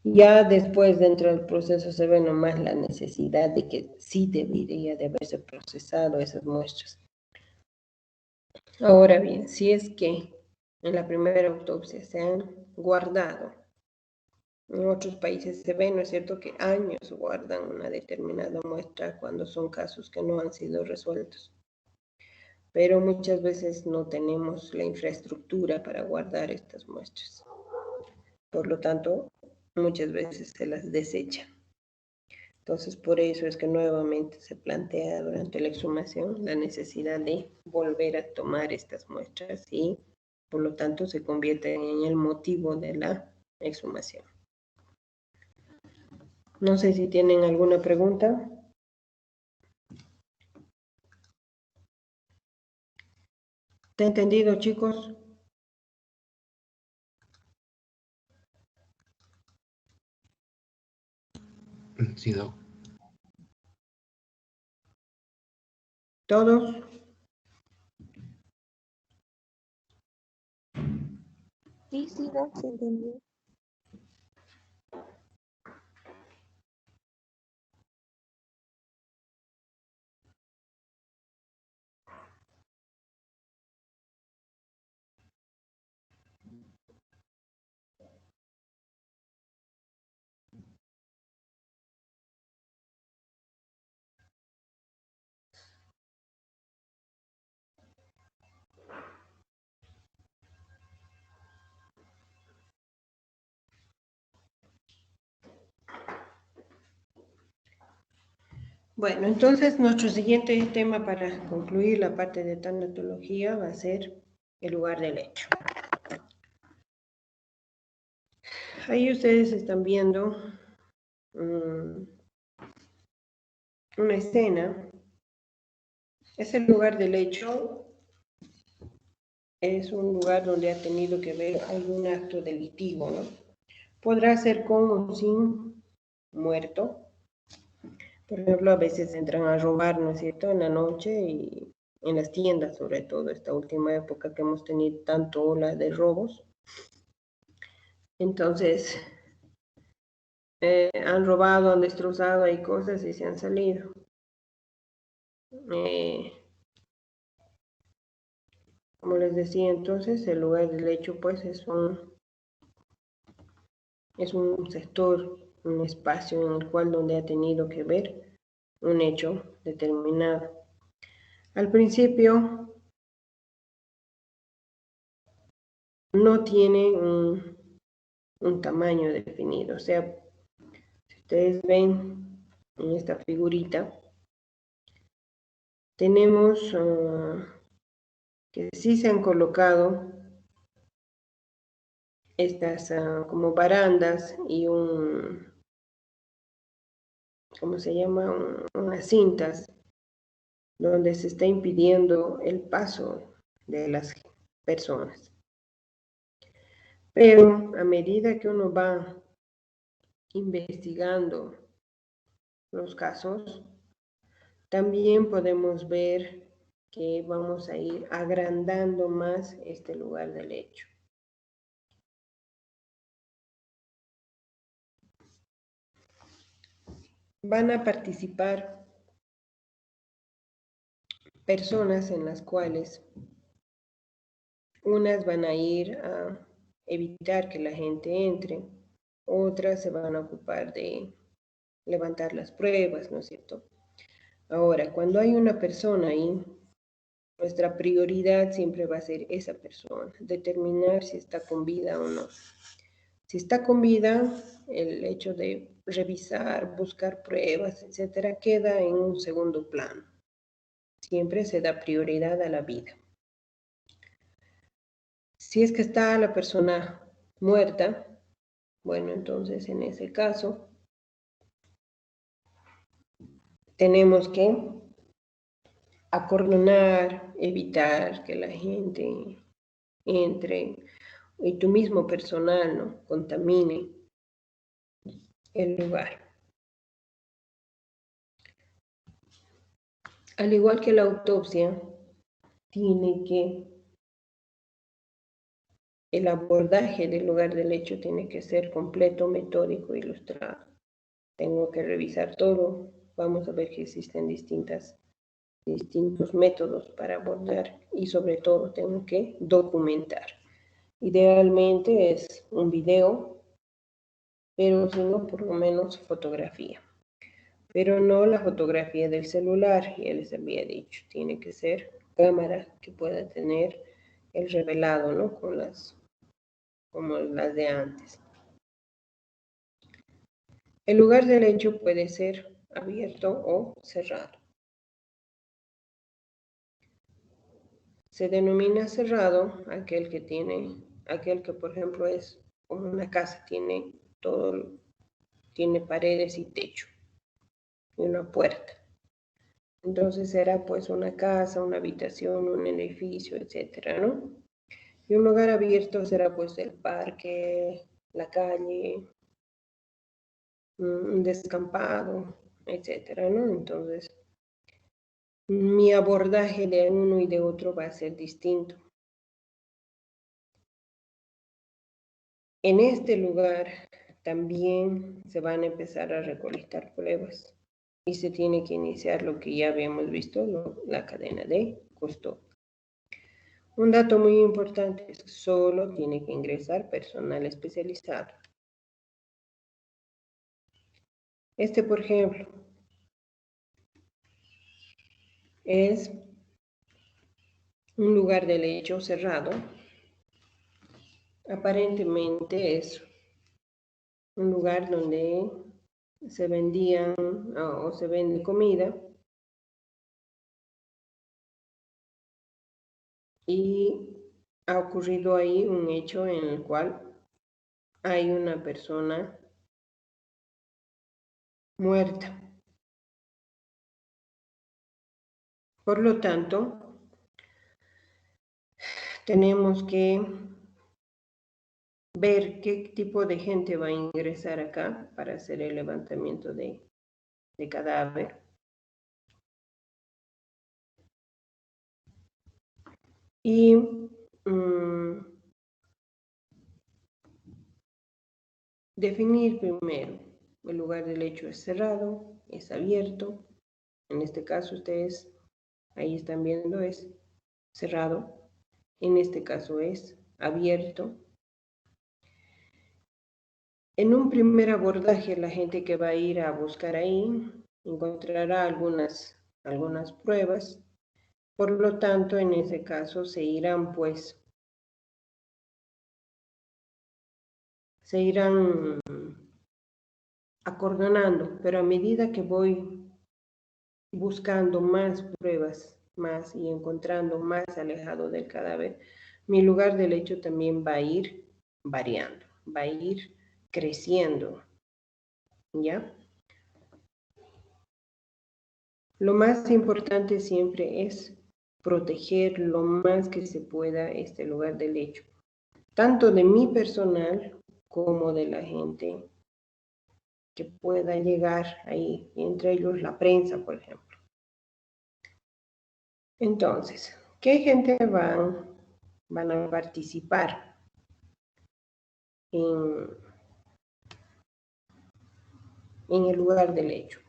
Ya después, dentro del proceso, se ve nomás la necesidad de que sí debería de haberse procesado esas muestras. Ahora bien, si es que en la primera autopsia se han guardado, en otros países se ve, ¿no es cierto?, que años guardan una determinada muestra cuando son casos que no han sido resueltos. Pero muchas veces no tenemos la infraestructura para guardar estas muestras. Por lo tanto, muchas veces se las desecha. Entonces, por eso es que nuevamente se plantea durante la exhumación la necesidad de volver a tomar estas muestras y, por lo tanto, se convierte en el motivo de la exhumación. No sé si tienen alguna pregunta. ¿Está entendido, chicos? Sí, Doc. ¿Todos? Sí, sí, no, se entendió. Bueno, entonces nuestro siguiente tema para concluir la parte de tanatología va a ser el lugar del hecho. Ahí ustedes están viendo una escena. Es el lugar del hecho. Es un lugar donde ha tenido que ver algún acto delictivo, ¿no? Podrá ser con o sin muerto. Por ejemplo, a veces entran a robar, ¿no es cierto?, en la noche y en las tiendas, sobre todo esta última época que hemos tenido tanto ola de robos. Entonces, han robado, han destrozado, hay cosas y se han salido. Como les decía, entonces, el lugar del hecho, pues, es un sector, un espacio en el cual donde ha tenido que ver un hecho determinado. Al principio no tiene un tamaño definido, o sea, si ustedes ven en esta figurita, tenemos que sí se han colocado estas como barandas y ¿cómo se llama? Unas cintas donde se está impidiendo el paso de las personas. Pero a medida que uno va investigando los casos, también podemos ver que vamos a ir agrandando más este lugar del hecho. Van a participar personas en las cuales unas van a ir a evitar que la gente entre, otras se van a ocupar de levantar las pruebas, ¿no es cierto? Ahora, cuando hay una persona ahí, nuestra prioridad siempre va a ser esa persona, determinar si está con vida o no. Si está con vida, el hecho de revisar, buscar pruebas, etcétera, queda en un segundo plano. Siempre se da prioridad a la vida. Si es que está la persona muerta, bueno, entonces en ese caso tenemos que acordonar, evitar que la gente entre y tu mismo personal, ¿no?, contamine el lugar. Al igual que la autopsia, el abordaje del lugar del hecho tiene que ser completo, metódico, ilustrado. Tengo que revisar todo. Vamos a ver que existen distintos métodos para abordar y sobre todo tengo que documentar. Idealmente es un video, pero si no, por lo menos fotografía. Pero no la fotografía del celular, ya les había dicho, tiene que ser cámara que pueda tener el revelado, ¿no?, como las de antes. El lugar del hecho puede ser abierto o cerrado. Se denomina cerrado aquel que por ejemplo es como una casa, tiene paredes y techo y una puerta. Entonces será pues una casa, una habitación, un edificio, etcétera, ¿no? Y un lugar abierto será pues el parque, la calle, un descampado, etcétera, ¿no? Entonces, mi abordaje de uno y de otro va a ser distinto. En este lugar también se van a empezar a recolectar pruebas y se tiene que iniciar lo que ya habíamos visto, la cadena de custodia. Un dato muy importante es que solo tiene que ingresar personal especializado. Por ejemplo, es un lugar del hecho cerrado. Aparentemente es un lugar donde se vendían o se vende comida y ha ocurrido ahí un hecho en el cual hay una persona muerta. Por lo tanto, tenemos que ver qué tipo de gente va a ingresar acá para hacer el levantamiento de cadáver. Y definir primero, el lugar del hecho es cerrado, es abierto. En este caso ustedes ahí están viendo es cerrado. En este caso es abierto. En un primer abordaje, la gente que va a ir a buscar ahí encontrará algunas pruebas. Por lo tanto, en ese caso se irán acordonando, pero a medida que voy buscando más pruebas, más y encontrando más alejado del cadáver, mi lugar del hecho también va a ir variando, va a ir creciendo, ¿ya? Lo más importante siempre es proteger lo más que se pueda este lugar del hecho, tanto de mi personal como de la gente que pueda llegar ahí, entre ellos la prensa, por ejemplo. Entonces, ¿qué gente van a participar en el lugar del hecho?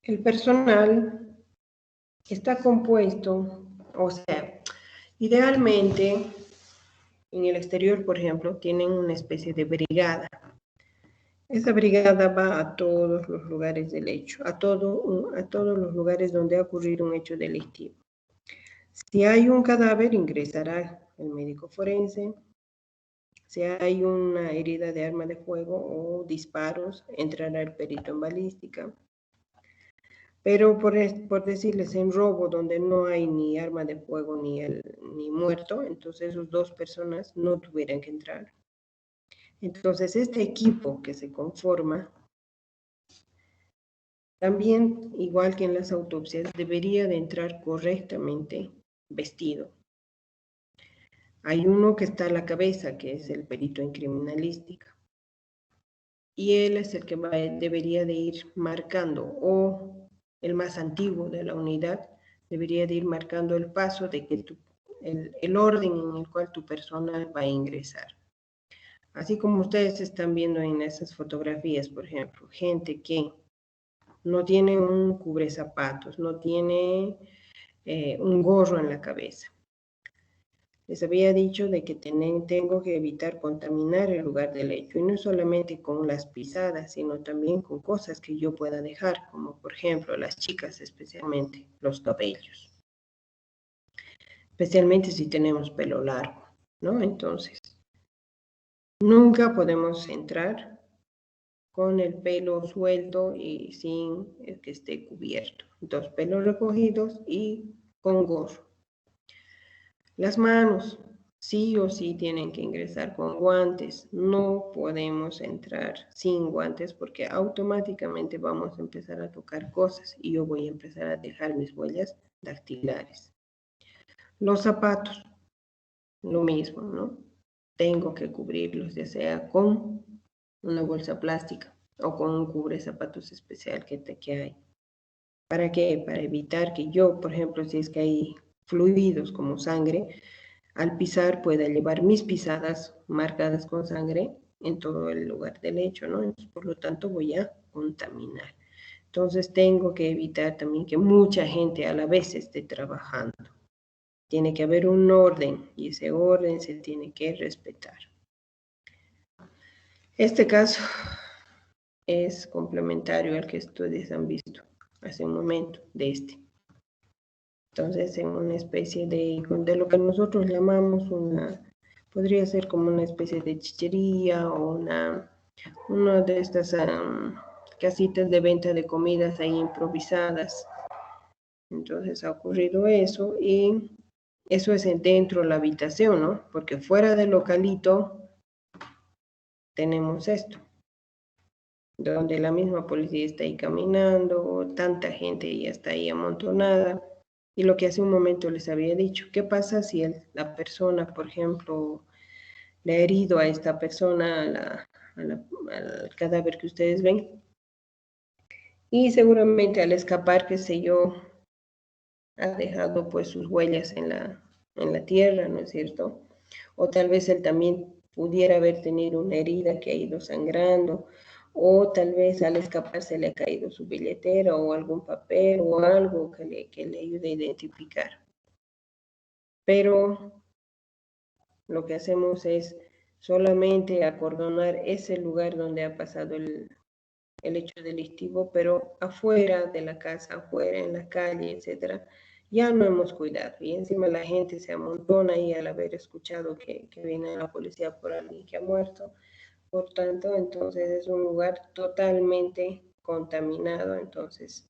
El personal está compuesto, o sea, idealmente en el exterior, por ejemplo, tienen una especie de brigada. Esa brigada va a todos los lugares del hecho, a todos los lugares donde ha ocurrido un hecho delictivo. Si hay un cadáver, ingresará el médico forense. Si hay una herida de arma de fuego o disparos, entrará el perito en balística. Pero por decirles, en robo donde no hay ni arma de fuego ni muerto, entonces esas dos personas no tuvieran que entrar. Entonces este equipo que se conforma, también igual que en las autopsias, debería de entrar correctamente vestido. Hay uno que está a la cabeza, que es el perito en criminalística. Y él es el que debería de ir marcando, o el más antiguo de la unidad, debería de ir marcando el paso de que el orden en el cual tu personal va a ingresar. Así como ustedes están viendo en esas fotografías, por ejemplo, gente que no tiene un cubrezapatos, no tiene un gorro en la cabeza. Les había dicho de que tengo que evitar contaminar el lugar del hecho, y no solamente con las pisadas, sino también con cosas que yo pueda dejar, como por ejemplo las chicas, especialmente los cabellos. Especialmente si tenemos pelo largo, ¿no? Entonces, nunca podemos entrar con el pelo suelto y sin que esté cubierto. Dos pelos recogidos y con gorro. Las manos, sí o sí tienen que ingresar con guantes. No podemos entrar sin guantes porque automáticamente vamos a empezar a tocar cosas y yo voy a empezar a dejar mis huellas dactilares. Los zapatos, lo mismo, ¿no? Tengo que cubrirlos, ya sea con una bolsa plástica o con un cubre zapatos especial que hay. ¿Para qué? Para evitar que yo, por ejemplo, si es que hay fluidos como sangre, al pisar pueda llevar mis pisadas marcadas con sangre en todo el lugar del hecho, ¿no? Entonces, por lo tanto, voy a contaminar. Entonces, tengo que evitar también que mucha gente a la vez esté trabajando. Tiene que haber un orden y ese orden se tiene que respetar. Este caso es complementario al que ustedes han visto hace un momento de este. Entonces, en una especie de lo que nosotros llamamos una Podría ser como una especie de chichería o una de estas casitas de venta de comidas ahí improvisadas. Entonces ha ocurrido eso y eso es dentro de la habitación, ¿no? Porque fuera del localito tenemos esto, donde la misma policía está ahí caminando, tanta gente ya está ahí amontonada. Y lo que hace un momento les había dicho, ¿qué pasa si la persona, por ejemplo, le ha herido a esta persona, al cadáver que ustedes ven? Y seguramente al escapar, qué sé yo, ha dejado pues sus huellas en la tierra, ¿no es cierto? O tal vez él también pudiera haber tenido una herida que ha ido sangrando, o tal vez al escapar se le ha caído su billetera o algún papel o algo que le ayude a identificar. Pero lo que hacemos es solamente acordonar ese lugar donde ha pasado el hecho delictivo, pero afuera de la casa, afuera en la calle, etcétera, ya no hemos cuidado. Y encima la gente se amontona ahí al haber escuchado que viene la policía por alguien que ha muerto. Por tanto, entonces es un lugar totalmente contaminado, entonces,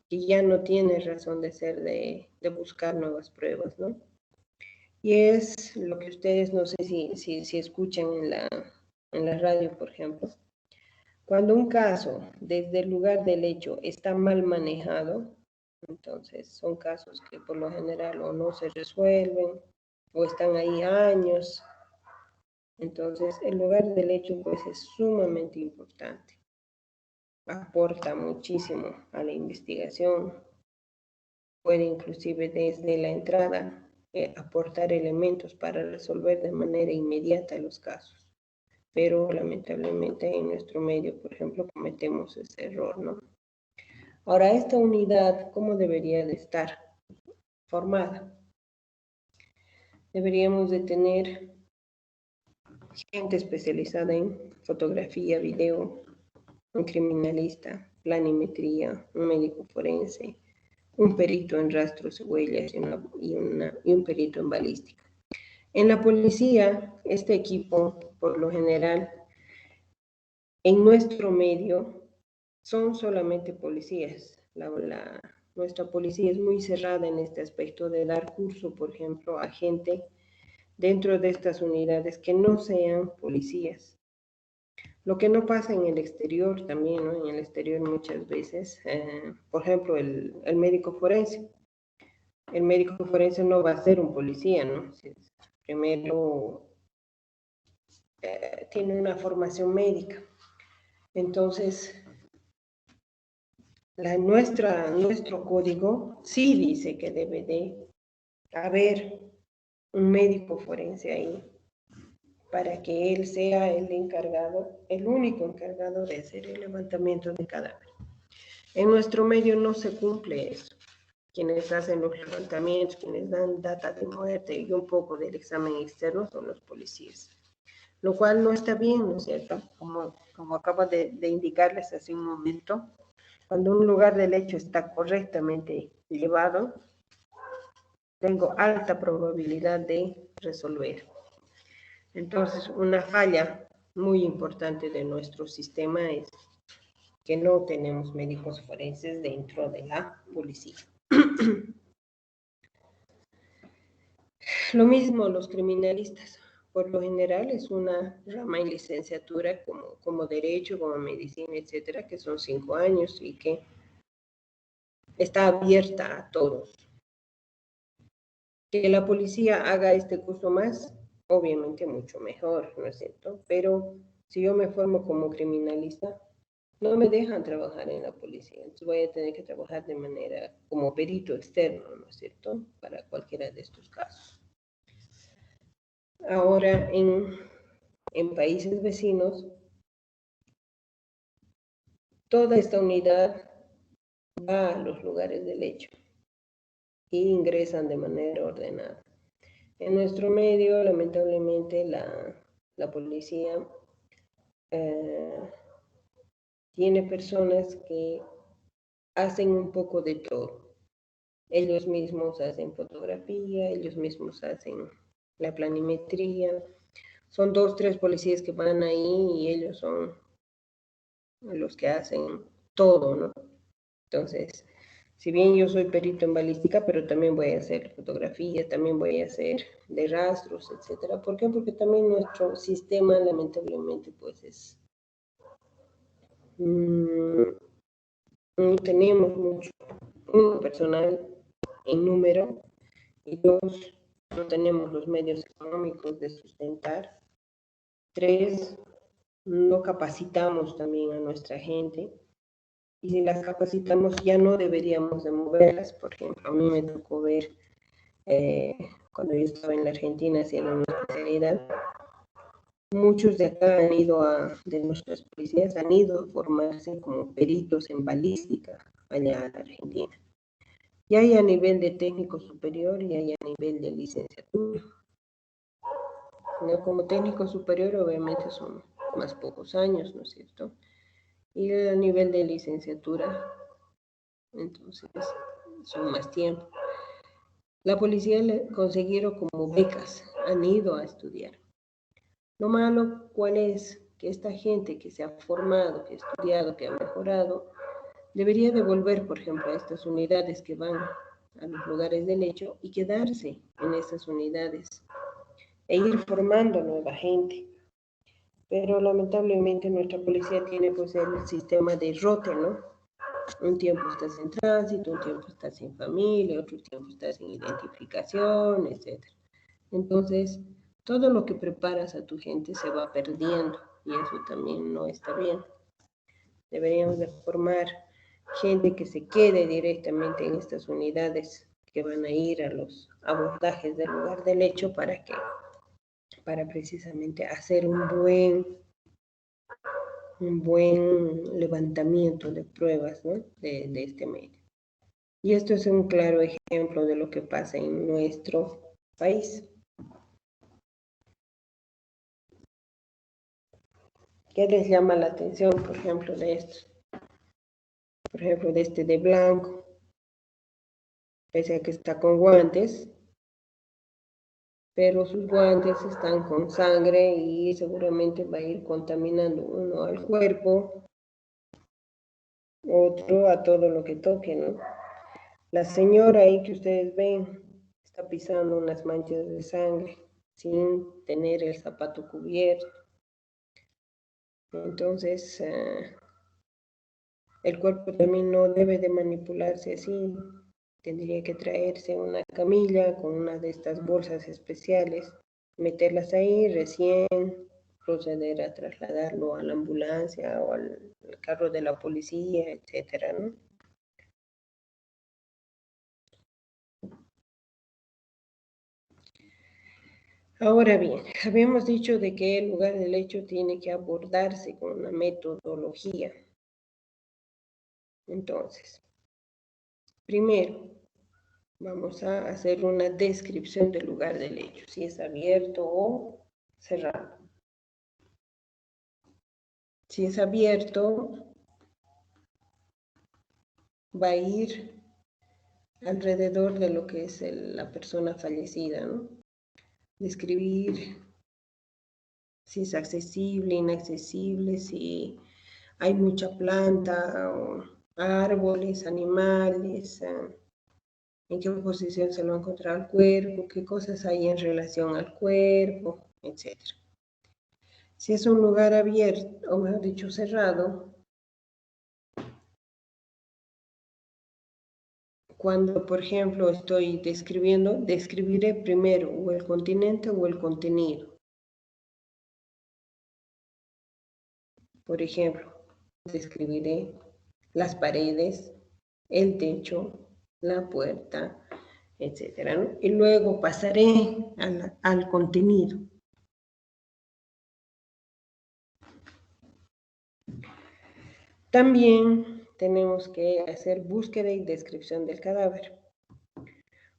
y ya no tiene razón de ser de buscar nuevas pruebas, ¿no? Y es lo que ustedes, no sé si escuchan en la radio, por ejemplo, cuando un caso desde el lugar del hecho está mal manejado, entonces son casos que por lo general o no se resuelven o están ahí años. Entonces el lugar del hecho pues es sumamente importante. Aporta muchísimo a la investigación. Puede inclusive desde la entrada aportar elementos para resolver de manera inmediata los casos. Pero lamentablemente en nuestro medio, por ejemplo, cometemos ese error, ¿no? Ahora, esta unidad, ¿cómo debería de estar formada? Deberíamos de tener gente especializada en fotografía, video, un criminalista, planimetría, un médico forense, un perito en rastros y huellas y un perito en balística. En la policía, este equipo, por lo general, en nuestro medio, son solamente policías. Nuestra policía es muy cerrada en este aspecto de dar curso, por ejemplo, a gente dentro de estas unidades que no sean policías. Lo que no pasa en el exterior también, ¿no? En el exterior muchas veces, por ejemplo, el médico forense. El médico forense no va a ser un policía, ¿no? Primero tiene una formación médica. Entonces, nuestro código sí dice que debe de haber un médico forense ahí para que él sea el encargado, el único encargado de hacer el levantamiento de cadáver. En nuestro medio no se cumple eso. Quienes hacen los levantamientos, quienes dan data de muerte y un poco del examen externo son los policías. Lo cual no está bien, ¿no es cierto? Como acabo de indicarles hace un momento, cuando un lugar del hecho está correctamente llevado, tengo alta probabilidad de resolver. Entonces, una falla muy importante de nuestro sistema es que no tenemos médicos forenses dentro de la policía. Lo mismo los criminalistas. Por lo general es una rama en licenciatura como derecho, como medicina, etcétera, que son 5 años y que está abierta a todos. Que la policía haga este curso más, obviamente mucho mejor, ¿no es cierto? Pero si yo me formo como criminalista, no me dejan trabajar en la policía, entonces voy a tener que trabajar de manera como perito externo, ¿no es cierto? Para cualquiera de estos casos. Ahora, en países vecinos, toda esta unidad va a los lugares del hecho e ingresan de manera ordenada. En nuestro medio, lamentablemente, la policía tiene personas que hacen un poco de todo. Ellos mismos hacen fotografía, ellos mismos hacen la planimetría, son 2, 3 policías que van ahí y ellos son los que hacen todo, ¿no? Entonces, si bien yo soy perito en balística, pero también voy a hacer fotografía, también voy a hacer de rastros, etcétera. ¿Por qué? Porque también nuestro sistema, lamentablemente, pues es... no tenemos mucho personal en número y 2, no tenemos los medios económicos de sustentar. 3, no capacitamos también a nuestra gente. Y si las capacitamos, ya no deberíamos de moverlas. Por ejemplo, a mí me tocó ver cuando yo estaba en la Argentina haciendo una especialidad, muchos de acá han ido de nuestras policías, han ido a formarse como peritos en balística allá en la Argentina. Y hay a nivel de técnico superior y hay a nivel de licenciatura. ¿No? Como técnico superior obviamente son más pocos años, ¿no es cierto? Y a nivel de licenciatura, entonces son más tiempo. La policía le consiguieron como becas, han ido a estudiar. Lo malo, ¿cuál es? Que esta gente que se ha formado, que ha estudiado, que ha mejorado, debería devolver, por ejemplo, a estas unidades que van a los lugares del hecho y quedarse en esas unidades e ir formando nueva gente. Pero lamentablemente nuestra policía tiene pues el sistema de rote, ¿no? Un tiempo estás en tránsito, un tiempo estás en familia, otro tiempo estás en identificación, etc. Entonces, todo lo que preparas a tu gente se va perdiendo y eso también no está bien. Deberíamos de formar gente que se quede directamente en estas unidades que van a ir a los abordajes del lugar del hecho para precisamente hacer un buen levantamiento de pruebas, ¿no? de este medio. Y esto es un claro ejemplo de lo que pasa en nuestro país. ¿Qué les llama la atención, por ejemplo, de esto? Por ejemplo, de este de blanco, pese a que está con guantes, pero sus guantes están con sangre y seguramente va a ir contaminando uno al cuerpo, otro a todo lo que toque, ¿no? La señora ahí que ustedes ven está pisando unas manchas de sangre sin tener el zapato cubierto. Entonces, el cuerpo también no debe de manipularse así. Tendría que traerse una camilla con una de estas bolsas especiales, meterlas ahí, recién proceder a trasladarlo a la ambulancia o al carro de la policía, etcétera, ¿no? Ahora bien, habíamos dicho de que el lugar del hecho tiene que abordarse con una metodología. Entonces, primero, vamos a hacer una descripción del lugar del hecho, si es abierto o cerrado. Si es abierto, va a ir alrededor de lo que es la persona fallecida, ¿no? Describir si es accesible, inaccesible, si hay mucha planta o árboles, animales, en qué posición se lo encuentra el cuerpo, qué cosas hay en relación al cuerpo, etc. Si es un lugar abierto, o mejor dicho, cerrado, cuando, por ejemplo, estoy describiendo, describiré primero o el continente o el contenido. Por ejemplo, describiré las paredes, el techo, la puerta, etcétera, ¿no? Y luego pasaré al contenido. También tenemos que hacer búsqueda y descripción del cadáver.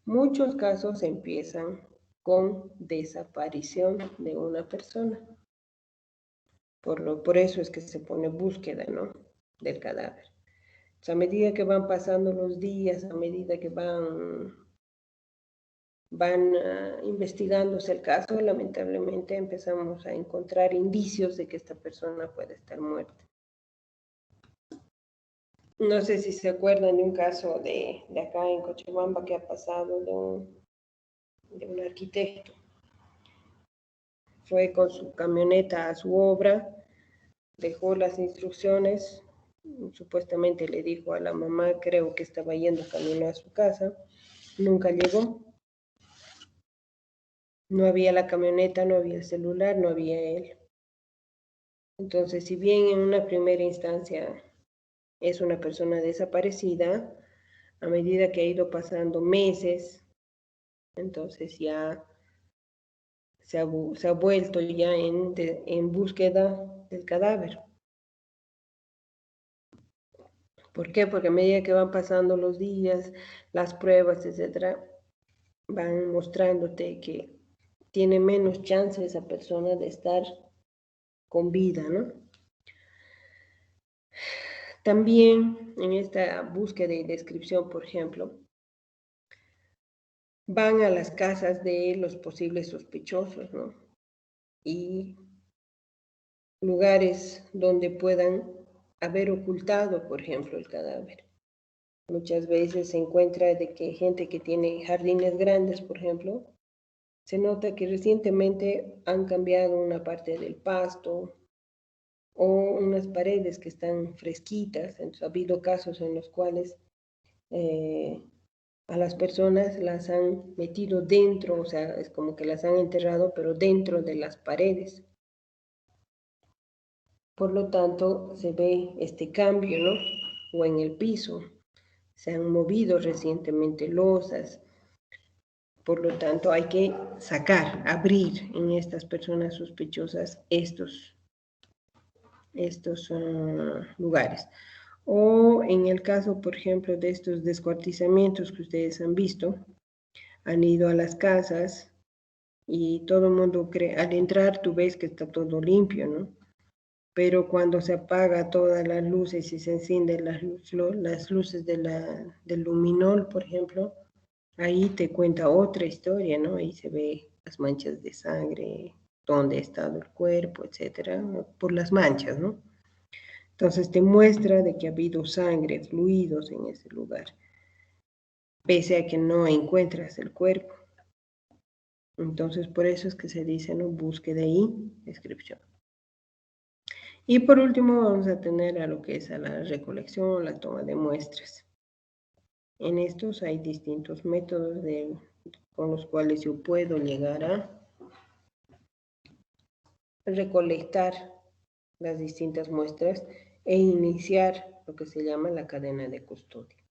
Muchos casos empiezan con desaparición de una persona. Por eso es que se pone búsqueda, ¿no? Del cadáver. O sea, a medida que van pasando los días, a medida que van van investigándose el caso. Lamentablemente empezamos a encontrar indicios de que esta persona puede estar muerta. No sé si se acuerdan de un caso de acá en Cochabamba que ha pasado de un arquitecto. Fue con su camioneta a su obra, dejó las instrucciones, supuestamente le dijo a la mamá, creo que estaba yendo camino a su casa, nunca llegó. No había la camioneta, no había el celular, no había él. Entonces, si bien en una primera instancia es una persona desaparecida, a medida que ha ido pasando meses, entonces ya se ha vuelto ya en búsqueda del cadáver. ¿Por qué? Porque a medida que van pasando los días, las pruebas, etcétera, van mostrándote que tiene menos chance esa persona de estar con vida, ¿no? También en esta búsqueda y descripción, por ejemplo, van a las casas de los posibles sospechosos, ¿no? Y lugares donde puedan haber ocultado, por ejemplo, el cadáver. Muchas veces se encuentra de que gente que tiene jardines grandes, por ejemplo, se nota que recientemente han cambiado una parte del pasto o unas paredes que están fresquitas. Entonces, ha habido casos en los cuales a las personas las han metido dentro, o sea, es como que las han enterrado, pero dentro de las paredes. Por lo tanto, se ve este cambio, ¿no? O en el piso. Se han movido recientemente losas. Por lo tanto, hay que sacar, abrir en estas personas sospechosas estos lugares. O en el caso, por ejemplo, de estos descuartizamientos que ustedes han visto, han ido a las casas y todo el mundo cree, al entrar tú ves que está todo limpio, ¿no? Pero cuando se apaga todas las luces y se encienden las luces del luminol, por ejemplo, ahí te cuenta otra historia, ¿no? Ahí se ve las manchas de sangre, dónde ha estado el cuerpo, etcétera, por las manchas, ¿no? Entonces te muestra de que ha habido sangre, fluidos en ese lugar, pese a que no encuentras el cuerpo. Entonces por eso es que se dice, ¿no? Búsqueda y descripción. Y por último vamos a tener a lo que es a la recolección, la toma de muestras. En estos hay distintos métodos con los cuales yo puedo llegar a recolectar las distintas muestras e iniciar lo que se llama la cadena de custodia.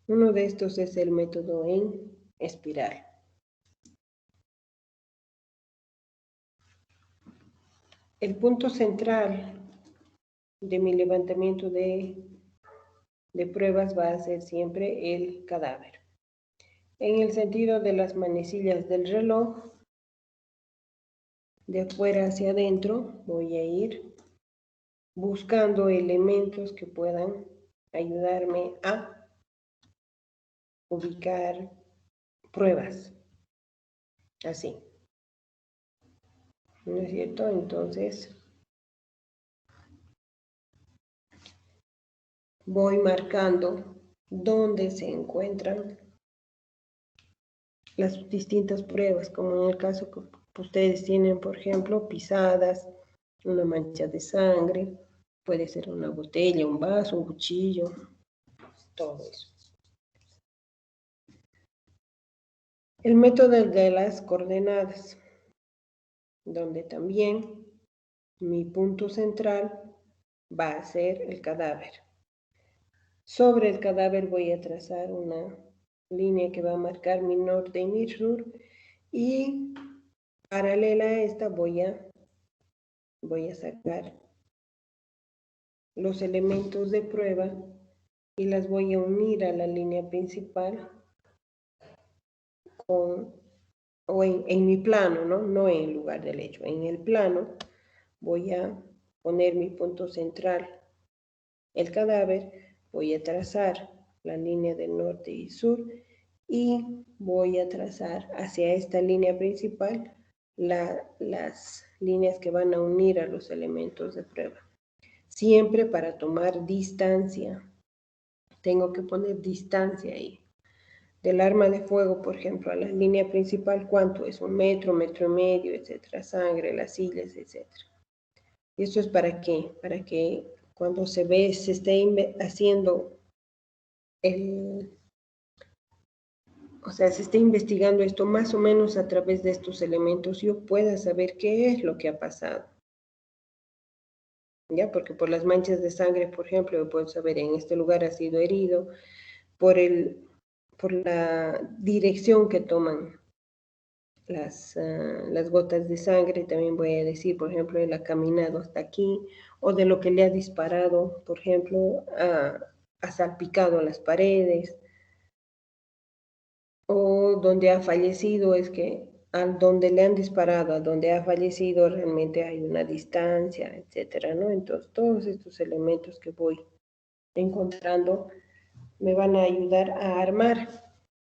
Uno de estos es el método en espiral. El punto central de mi levantamiento de pruebas va a ser siempre el cadáver. En el sentido de las manecillas del reloj, de afuera hacia adentro, voy a ir buscando elementos que puedan ayudarme a ubicar pruebas. Así. ¿No es cierto? Entonces, voy marcando dónde se encuentran las distintas pruebas, como en el caso que ustedes tienen, por ejemplo, pisadas, una mancha de sangre, puede ser una botella, un vaso, un cuchillo, todo eso. El método de las coordenadas, donde también mi punto central va a ser el cadáver. Sobre el cadáver voy a trazar una línea que va a marcar mi norte y mi sur, y paralela a esta voy a sacar los elementos de prueba y las voy a unir a la línea principal en mi plano, ¿no? No en el lugar del hecho. En el plano voy a poner mi punto central, el cadáver, voy a trazar la línea de norte y sur y voy a trazar hacia esta línea principal las líneas que van a unir a los elementos de prueba. Siempre para tomar distancia. Tengo que poner distancia ahí. Del arma de fuego, por ejemplo, a la línea principal, ¿cuánto es? 1 metro, 1,5 metros, etcétera. Sangre, las sillas, etcétera. ¿Y esto es para qué? Para que cuando se esté haciendo se esté investigando esto más o menos a través de estos elementos, yo pueda saber qué es lo que ha pasado. ¿Ya? Porque por las manchas de sangre, por ejemplo, yo puedo saber en este lugar ha sido herido, por la dirección que toman las gotas de sangre, también voy a decir, por ejemplo, él ha caminado hasta aquí, o de lo que le ha disparado, por ejemplo, ha salpicado las paredes, o donde ha fallecido, es que al donde le han disparado, a donde ha fallecido, realmente hay una distancia, etcétera, ¿no? Entonces, todos estos elementos que voy encontrando me van a ayudar a armar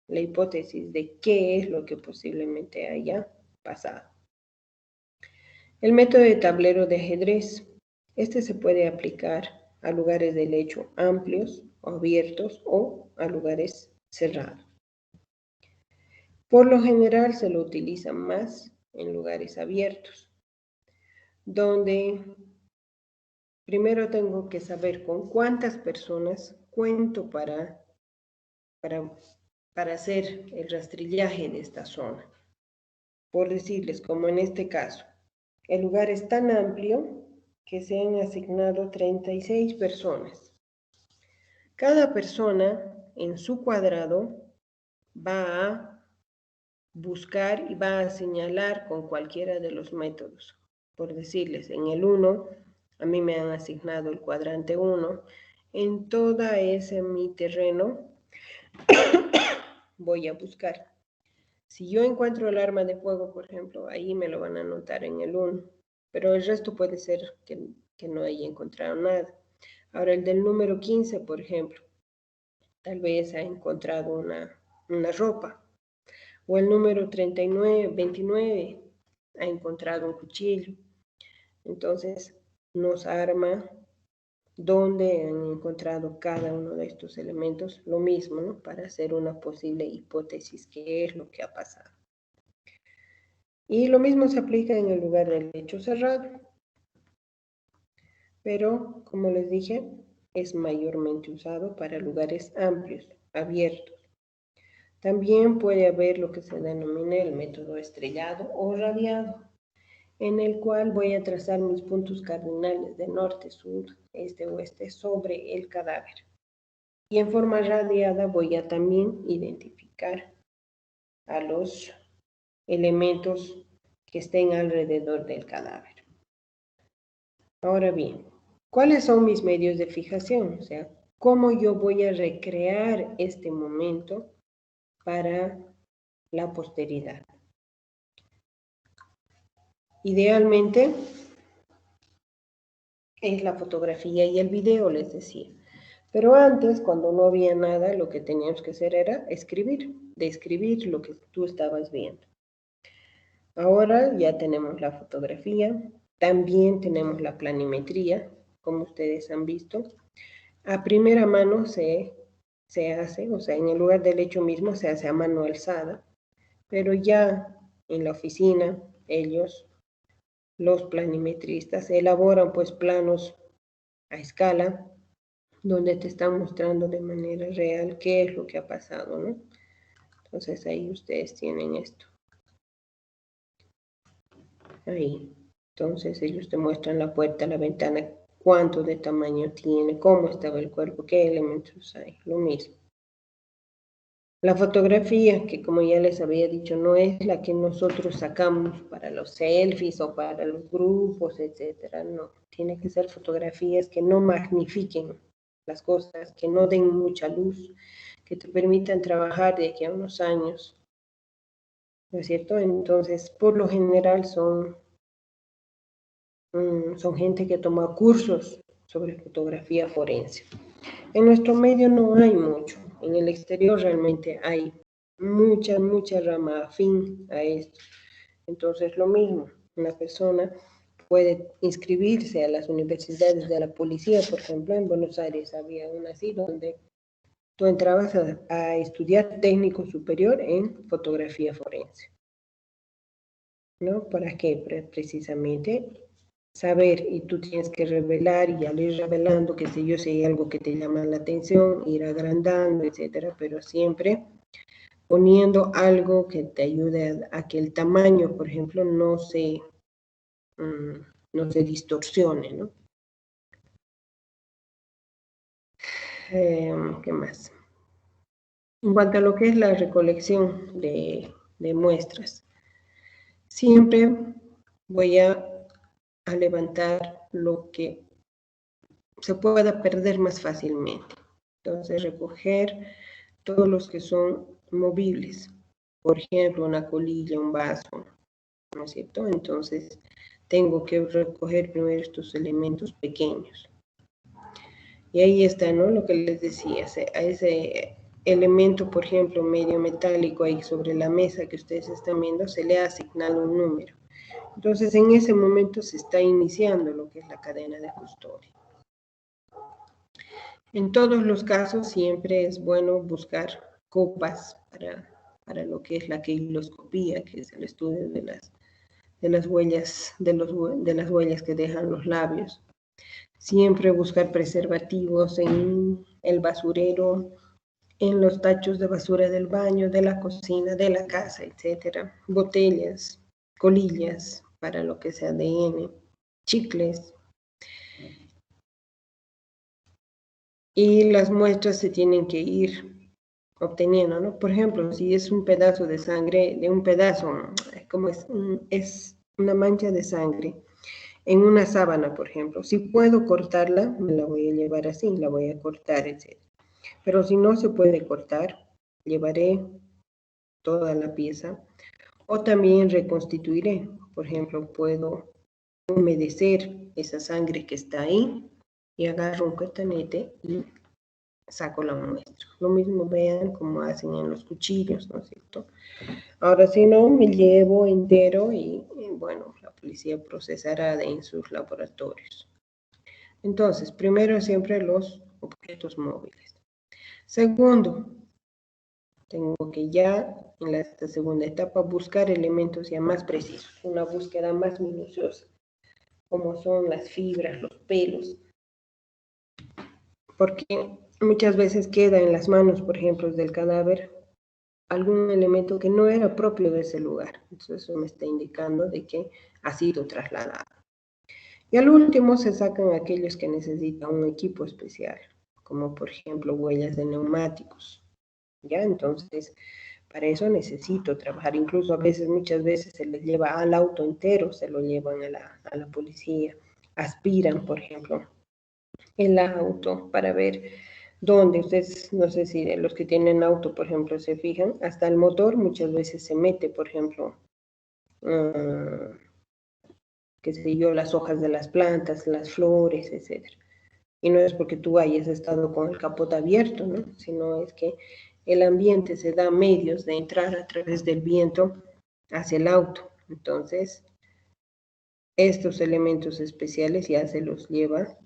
la hipótesis de qué es lo que posiblemente haya pasado. El método de tablero de ajedrez. Este se puede aplicar a lugares del hecho amplios o abiertos o a lugares cerrados. Por lo general se lo utiliza más en lugares abiertos, donde primero tengo que saber con cuántas personas cuento para hacer el rastrillaje de esta zona. Por decirles, como en este caso, el lugar es tan amplio que se han asignado 36 personas. Cada persona en su cuadrado va a buscar y va a señalar con cualquiera de los métodos. Por decirles, en el 1, a mí me han asignado el cuadrante 1. En toda ese mi terreno voy a buscar. Si yo encuentro el arma de fuego, por ejemplo, ahí me lo van a anotar en el 1. Pero el resto puede ser que no haya encontrado nada. Ahora, el del número 15, por ejemplo, tal vez ha encontrado una ropa. O el número 29 ha encontrado un cuchillo. Entonces, nos arma dónde han encontrado cada uno de estos elementos, lo mismo, ¿no? Para hacer una posible hipótesis, qué es lo que ha pasado. Y lo mismo se aplica en el lugar del hecho cerrado. Pero, como les dije, es mayormente usado para lugares amplios, abiertos. También puede haber lo que se denomina el método estrellado o radiado, en el cual voy a trazar mis puntos cardinales de norte, sur, este, oeste sobre el cadáver. Y en forma radiada voy a también identificar a los elementos que estén alrededor del cadáver. Ahora bien, ¿cuáles son mis medios de fijación? O sea, ¿cómo yo voy a recrear este momento para la posteridad? Idealmente es la fotografía y el video, les decía. Pero antes, cuando no había nada, lo que teníamos que hacer era describir lo que tú estabas viendo. Ahora ya tenemos la fotografía, también tenemos la planimetría, como ustedes han visto. A primera mano se hace, o sea, en el lugar del hecho mismo se hace a mano alzada, pero ya en la oficina, los planimetristas elaboran pues planos a escala, donde te están mostrando de manera real qué es lo que ha pasado, ¿no? Entonces ahí ustedes tienen esto. Ahí. Entonces ellos te muestran la puerta, la ventana, cuánto de tamaño tiene, cómo estaba el cuerpo, qué elementos hay, lo mismo. La fotografía, que como ya les había dicho, no es la que nosotros sacamos para los selfies o para los grupos, etcétera, no. Tiene que ser fotografías que no magnifiquen las cosas, que no den mucha luz, que te permitan trabajar de aquí a unos años, ¿no es cierto? Entonces, por lo general son gente que toma cursos sobre fotografía forense. En nuestro medio no hay mucho, en el exterior realmente hay mucha rama afín a esto. Entonces, lo mismo, una persona puede inscribirse a las universidades de la policía, por ejemplo, en Buenos Aires había una así, donde tú entrabas a estudiar técnico superior en fotografía forense. ¿No? ¿Para qué? Precisamente saber, y tú tienes que revelar, y al ir revelando, qué sé yo, si hay algo que te llama la atención, ir agrandando, etcétera, pero siempre poniendo algo que te ayude a que el tamaño, por ejemplo, no se distorsione, ¿no? ¿Qué más? En cuanto a lo que es la recolección de muestras, siempre voy a levantar lo que se pueda perder más fácilmente. Entonces, recoger todos los que son movibles. Por ejemplo, una colilla, un vaso, ¿no es cierto? Entonces, tengo que recoger primero estos elementos pequeños. Y ahí está, ¿no? Lo que les decía, a ese elemento, por ejemplo, medio metálico ahí sobre la mesa que ustedes están viendo, se le ha asignado un número. Entonces, en ese momento se está iniciando lo que es la cadena de custodia. En todos los casos, siempre es bueno buscar copas para lo que es la queiloscopía, que es el estudio de las huellas, de las huellas que dejan los labios. Siempre buscar preservativos en el basurero, en los tachos de basura del baño, de la cocina, de la casa, etc. Botellas, colillas para lo que sea ADN, chicles. Y las muestras se tienen que ir obteniendo, ¿no? Por ejemplo, si es un pedazo de sangre, de un pedazo, como es una mancha de sangre, en una sábana, por ejemplo, si puedo cortarla, me la voy a llevar así, la voy a cortar, etc. Pero si no se puede cortar, llevaré toda la pieza o también reconstituiré. Por ejemplo, puedo humedecer esa sangre que está ahí y agarro un cotonete y saco la muestra. Lo mismo vean como hacen en los cuchillos, ¿no es cierto? Ahora, si no, me llevo entero y bueno, la policía procesará en sus laboratorios. Entonces, primero siempre los objetos móviles. Segundo, tengo que ya en esta segunda etapa buscar elementos ya más precisos, una búsqueda más minuciosa, como son las fibras, los pelos, porque muchas veces queda en las manos, por ejemplo, del cadáver, algún elemento que no era propio de ese lugar. Entonces eso me está indicando de que ha sido trasladado. Y al último se sacan aquellos que necesitan un equipo especial, como por ejemplo huellas de neumáticos. ¿Ya? Entonces, para eso necesito trabajar. Incluso a veces, muchas veces se les lleva al auto entero, se lo llevan a la policía. Aspiran, por ejemplo, el auto para ver dónde. Ustedes, no sé si los que tienen auto, por ejemplo, se fijan, hasta el motor muchas veces se mete, por ejemplo, qué sé yo, las hojas de las plantas, las flores, etc. Y no es porque tú hayas estado con el capot abierto, ¿no? Sino es que el ambiente se da medios de entrar a través del viento hacia el auto. Entonces, estos elementos especiales ya se los lleva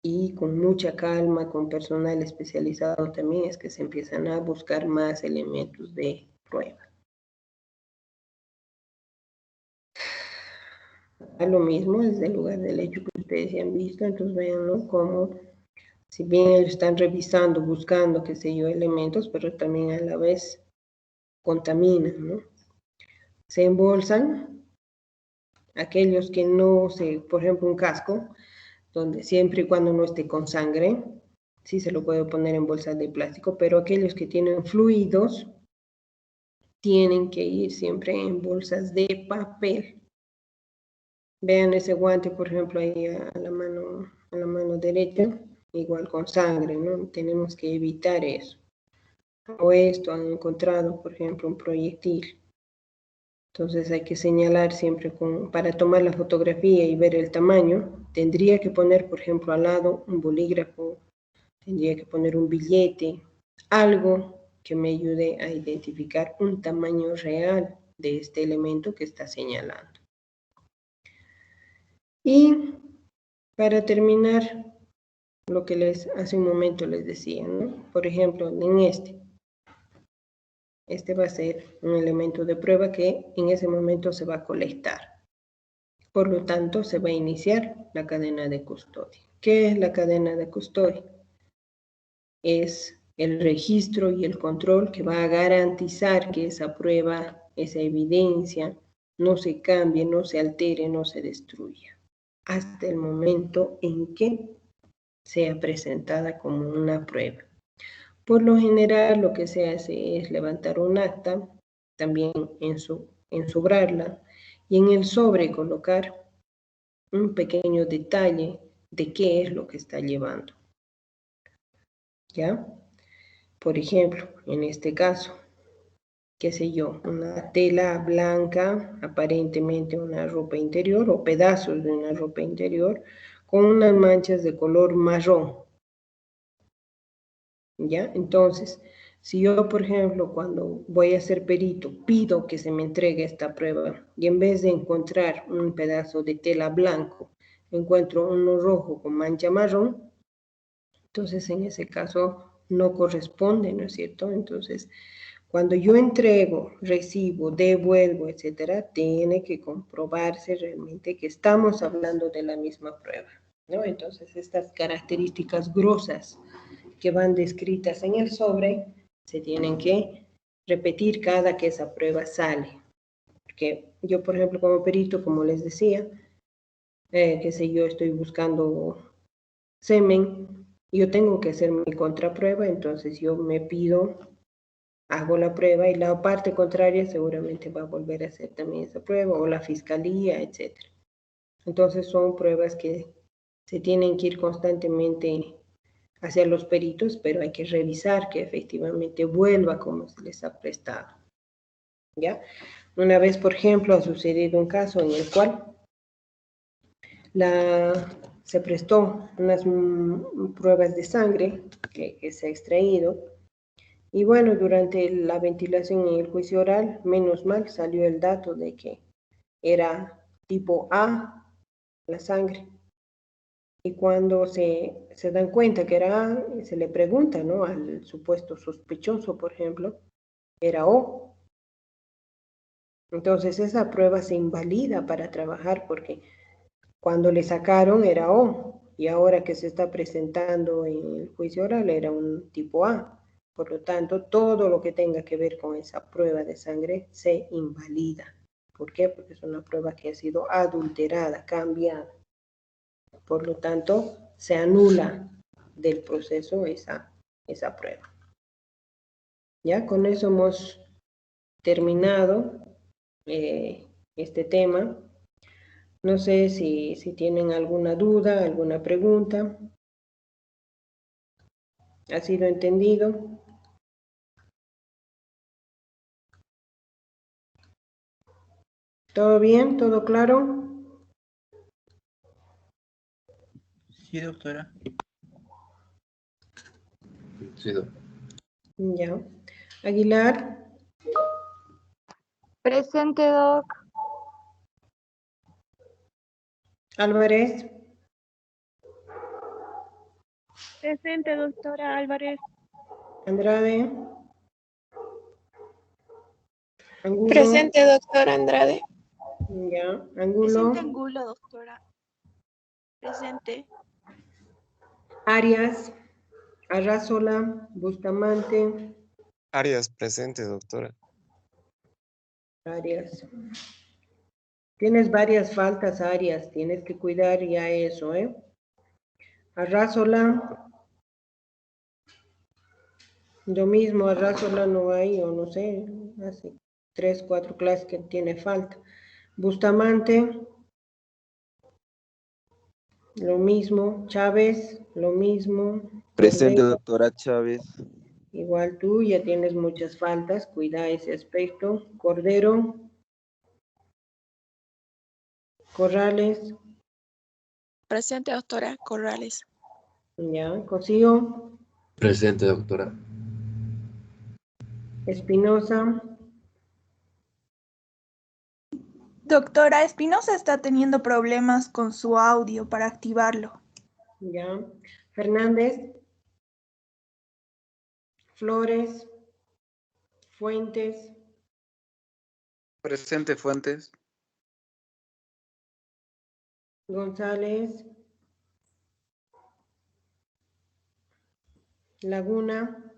y con mucha calma, con personal especializado también, es que se empiezan a buscar más elementos de prueba. A lo mismo desde el lugar del hecho que ustedes ya han visto, entonces vean, ¿no? Cómo, si bien ellos están revisando, buscando, qué sé yo, elementos, pero también a la vez contaminan, ¿no? Se embolsan aquellos que no se, por ejemplo, un casco, donde siempre y cuando no esté con sangre, sí se lo puede poner en bolsas de plástico, pero aquellos que tienen fluidos tienen que ir siempre en bolsas de papel. Vean ese guante, por ejemplo, ahí a la mano derecha, igual con sangre, ¿no? Tenemos que evitar eso. O esto, han encontrado, por ejemplo, un proyectil. Entonces hay que señalar siempre para tomar la fotografía y ver el tamaño, tendría que poner, por ejemplo, al lado un bolígrafo, tendría que poner un billete, algo que me ayude a identificar un tamaño real de este elemento que está señalando. Y para terminar, lo que hace un momento les decía, ¿no? Por ejemplo, en este va a ser un elemento de prueba que en ese momento se va a colectar. Por lo tanto, se va a iniciar la cadena de custodia. ¿Qué es la cadena de custodia? Es el registro y el control que va a garantizar que esa prueba, esa evidencia, no se cambie, no se altere, no se destruya, hasta el momento en que sea presentada como una prueba. Por lo general, lo que se hace es levantar un acta, también ensobrarla, y en el sobre colocar un pequeño detalle de qué es lo que está llevando. ¿Ya? Por ejemplo, en este caso, qué sé yo, una tela blanca, aparentemente una ropa interior o pedazos de una ropa interior con unas manchas de color marrón. ¿Ya? Entonces, si yo, por ejemplo, cuando voy a ser perito, pido que se me entregue esta prueba y en vez de encontrar un pedazo de tela blanco, encuentro uno rojo con mancha marrón, entonces en ese caso no corresponde, ¿no es cierto? Entonces, cuando yo entrego, recibo, devuelvo, etcétera, tiene que comprobarse realmente que estamos hablando de la misma prueba, ¿no? Entonces, estas características grosas que van descritas en el sobre se tienen que repetir cada que esa prueba sale. Porque yo, por ejemplo, como perito, como les decía, qué sé yo, estoy buscando semen, yo tengo que hacer mi contraprueba, entonces yo me pido, hago la prueba y la parte contraria seguramente va a volver a hacer también esa prueba, o la fiscalía, etc. Entonces son pruebas que se tienen que ir constantemente hacia los peritos, pero hay que revisar que efectivamente vuelva como se les ha prestado. ¿Ya? Una vez, por ejemplo, ha sucedido un caso en el cual se prestó unas pruebas de sangre que se ha extraído, y bueno, durante la ventilación en el juicio oral, menos mal salió el dato de que era tipo A la sangre. Y cuando se dan cuenta que era A, se le pregunta, ¿no?, al supuesto sospechoso, por ejemplo, era O. Entonces esa prueba se invalida para trabajar porque cuando le sacaron era O y ahora que se está presentando en el juicio oral era un tipo A. Por lo tanto, todo lo que tenga que ver con esa prueba de sangre se invalida. ¿Por qué? Porque es una prueba que ha sido adulterada, cambiada. Por lo tanto, se anula del proceso esa prueba. Ya con eso hemos terminado este tema. No sé si tienen alguna duda, alguna pregunta. ¿Ha sido entendido? ¿Todo bien? ¿Todo claro? Sí, doctora. Sí, doctora. Ya. Aguilar, Presente, Doc. Álvarez, Presente, doctora Álvarez. Andrade, Angulo. Presente, doctor Andrade. Ya, Presente Angulo, Angulo, doctora. Presente. Arias, Arrazola, Bustamante, Arias presente, doctora. Arias. Tienes varias faltas, Arias, tienes que cuidar ya eso, ¿eh? Arrazola, lo mismo, Arrazola no hay, o no sé, hace 3, 4 clases que tiene falta. Bustamante, lo mismo. Chávez, lo mismo. Presente, Cordero, doctora Chávez. igual tú, ya tienes muchas faltas, cuida ese aspecto. Cordero, Corrales, Presente, doctora Corrales. ya, Cosío, Presente, doctora. Espinosa. Doctora, Espinosa está teniendo problemas con su audio para activarlo. Ya. Fernández. Flores. Fuentes. Presente Fuentes. González. Laguna.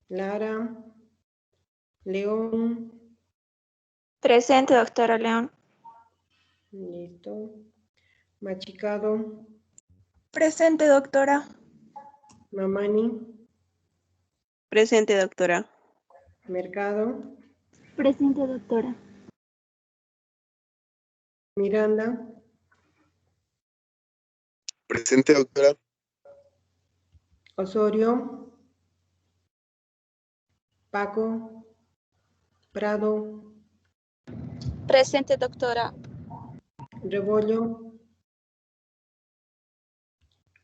Lara. León. Presente, doctora León. Listo. Machicado. Presente, doctora. Mamani. Presente, doctora. Mercado. Presente, doctora. Miranda. Presente, doctora. Osorio. Paco. Prado. Presente, doctora. Rebollo.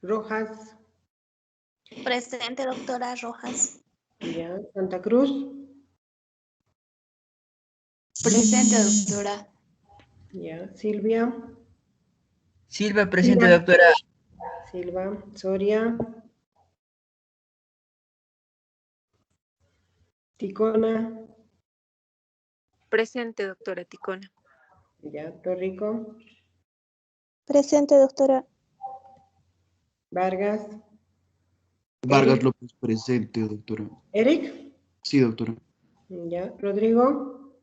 Rojas. Presente, doctora Rojas. Ya. Santa Cruz. Presente, doctora. Ya. Silvia. Silva, presente, Silva. doctora. Silva. Soria. Ticona. Presente, doctora Ticona. Ya. Torrico. Presente, doctora. Vargas. Vargas Eric. López, presente, doctora. Eric. Sí, doctora. Ya. Rodrigo.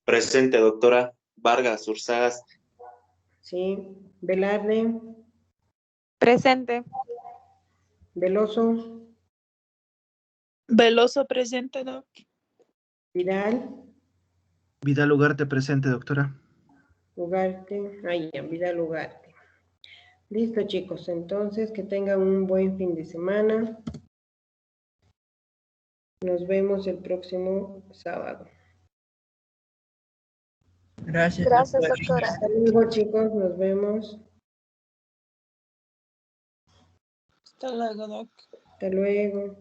Presente, doctora. Vargas, Ursagas. Sí. Velarde. Presente. Veloso. Veloso presente, doc. Vidal. Vidal Ugarte, presente, doctora. Ugarte. Ahí ya. Vidal Ugarte. Listo, chicos. Entonces, que tengan un buen fin de semana. Nos vemos el próximo sábado. Gracias, Gracias, doctora. doctora. Hasta luego, chicos. Nos vemos. Hasta luego, doc. Hasta luego.